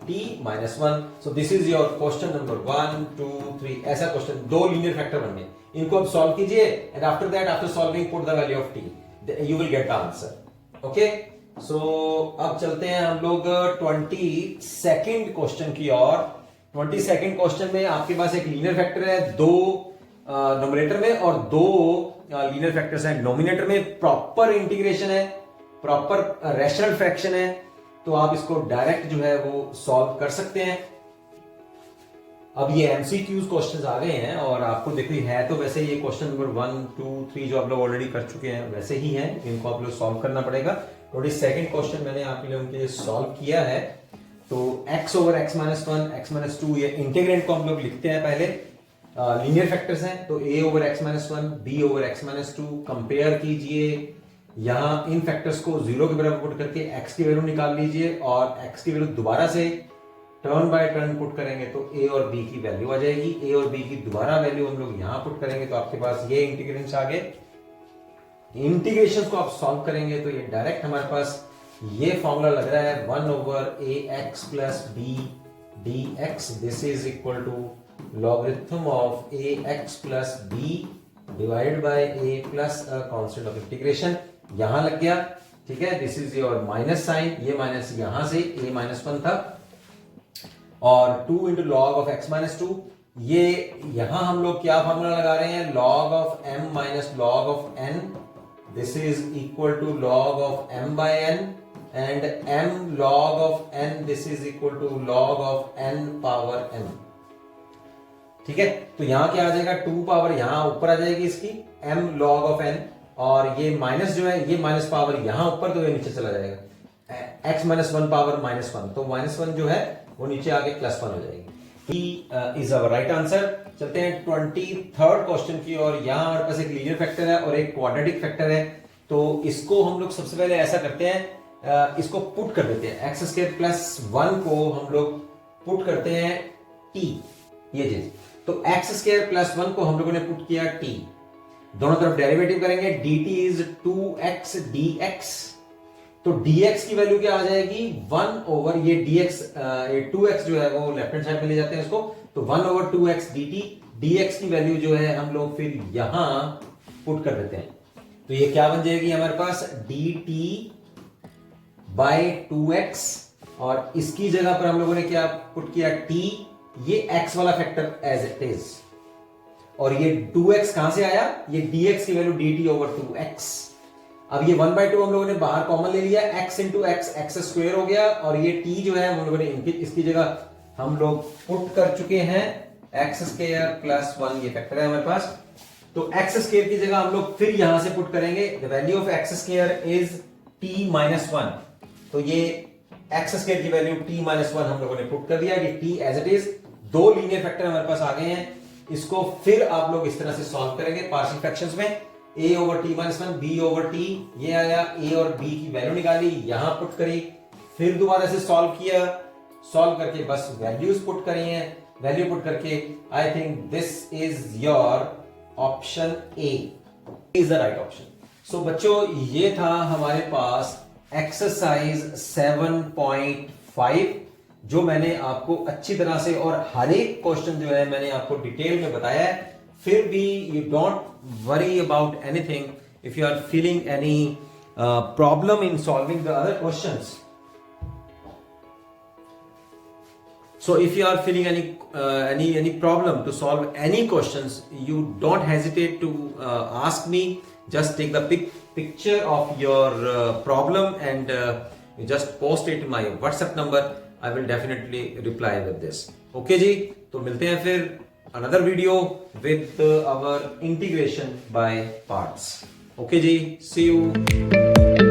t minus 1। So this is your question number 1 2 3। ऐसा क्वेश्चन, 2 लीनियर फैक्टर बन गए, इनको अब सॉल्व कीजिए, and after that, after solving, put the value of t, you will get the answer, okay. So अब चलते हैं हम लोग 22nd क्वेश्चन की ओर। 22nd क्वेश्चन में आपके पास एक लीनियर फैक्टर है 2 न्यूमरेटर में और 2 लीनियर फैक्टर्स हैं नोमिनेटर में। प्रॉपर इंटीग्रेशन है, प्रॉपर रैशनल फ्रैक्शन है, तो आप इसको डायरेक्ट जो है वो सॉल्व कर सकते हैं। अब ये एमसीक्यूज क्वेश्चंस आ गए हैं, और आपको देखिए है तो वैसे ये क्वेश्चन नंबर 1 2 3 जो आप लोग ऑलरेडी कर चुके हैं वैसे ही हैं, इनको आप लोग सॉल्व करना पड़ेगा। 22nd क्वेश्चन मैंने आप लोगों के लिए सॉल्व किया है। तो x over x minus 1 x minus 2, ये इंटीग्रेंट को हम लोग लिखते हैं पहले, लीनियर फैक्टर्स हैं, तो a over x minus 1 b over x minus 2। Compare कीजिए, यहां इन फैक्टर्स को 0 के बराबर पुट करके x की वैल्यू निकाल लीजिए, और x की वैल्यू दोबारा से टर्न बाय टर्न पुट करेंगे तो a और b की वैल्यू आ जाएगी। a और b की दोबारा वैल्यू हम लोग यहां पुट करेंगे तो आपके पास ये इंटीग्रेंट्स आ गए। इंटीग्रेशंस को आप सॉल्व करेंगे तो ये डायरेक्ट हमारे पास ये फॉर्मूला लग रहा है 1/ax plus b dx, this is equal to logarithm of ax plus b divided by a plus a constant of integration. यहां लग गया, ठीक है। This is your minus sign, ये माइनस यहां से a -1 था, और 2 इंटू लॉग ऑफ x -2। ये यहां हम लोग क्या फॉर्मूला लगा रहे हैं, log of m minus log of n, this is equal to log of m by n, and m log of n, this is equal to log of n power n, ठीक है। तो यहां क्या आ जाएगा, 2 power यहां ऊपर आ जाएगी इसकी m log of n, और ये माइनस जो है ये माइनस पावर यहां ऊपर, तो ये नीचे चला जाएगा, x -1 पावर -1, तो -1 जो है वो नीचे आके +1 हो जाएगी। He is our right answer. चलते हैं 23rd क्वेश्चन की, और यहां हमारे पास एक लीनियर फैक्टर है और एक क्वाड्रेटिक फैक्टर है। तो इसको हम लोग सबसे पहले ऐसा करते हैं, इसको पुट कर देते हैं, x² + 1 को हम लोग पुट करते हैं t, ये चीज। तो x² + 1 को हम लोगों ने पुट किया t, दोनों तरफ डेरिवेटिव करेंगे, dt इज 2x dx, तो dx की वैल्यू क्या आ जाएगी, 1/, ये dx, ये 2x जो है वो लेफ्ट हैंड साइड में ले जाते हैं इसको, तो 1/2x dt, dx की वैल्यू जो है हम लोग फिर यहां पुट कर देते हैं। तो ये क्या बन जाएगी हमारे पास, dt बाय 2x, और इसकी जगह पर हम लोगों ने क्या पुट किया, t, ये x वाला फैक्टर एज इट इज, और ये 2x कहां से आया, ये dx की वैल्यू dt/2x। अब ये 1/2 हम लोगों ने बाहर कॉमन ले लिया, x इंटू x स्क्वायर हो गया, और ये t जो है हम लोगों ने इसकी जगह हम लोग पुट कर चुके हैं x² + 1, ये फैक्टर है हमारे पास। तो x² की जगह हम लोग फिर यहां से पुट करेंगे, the value of x² is t -1, तो ये x² की वैल्यू t -1 हम लोगों ने पुट कर दिया, ये t एज इट इज। दो लीनियर फैक्टर हमारे पास आ गए हैं, इसको फिर आप लोग इस तरह से सॉल्व करेंगे पार्शियल फ्रैक्शंस में, a/t -1 b/t, ये आया, a और b की वैल्यू निकाली, यहां पुट करी, फिर दोबारा से सॉल्व किया, सॉल्व करके बस वैल्यूज पुट करी हैं, वैल्यू पुट करके I think this is your option a is the right option. So बच्चों, ये था हमारे पास एक्सरसाइज 7.5, जो मैंने आपको अच्छी तरह से, और हर एक क्वेश्चन जो है मैंने आपको डिटेल में बताया है। फिर भी you don't worry about anything, if you are feeling any problem in solving the other questions, so if you are feeling any problem to solve any questions, you don't hesitate to ask me. Just take the picture of your problem and you just post it in my WhatsApp number. I will definitely reply with this. Okay जी, तो मिलते हैं फिर another video with our integration by parts. Okay ji, see you.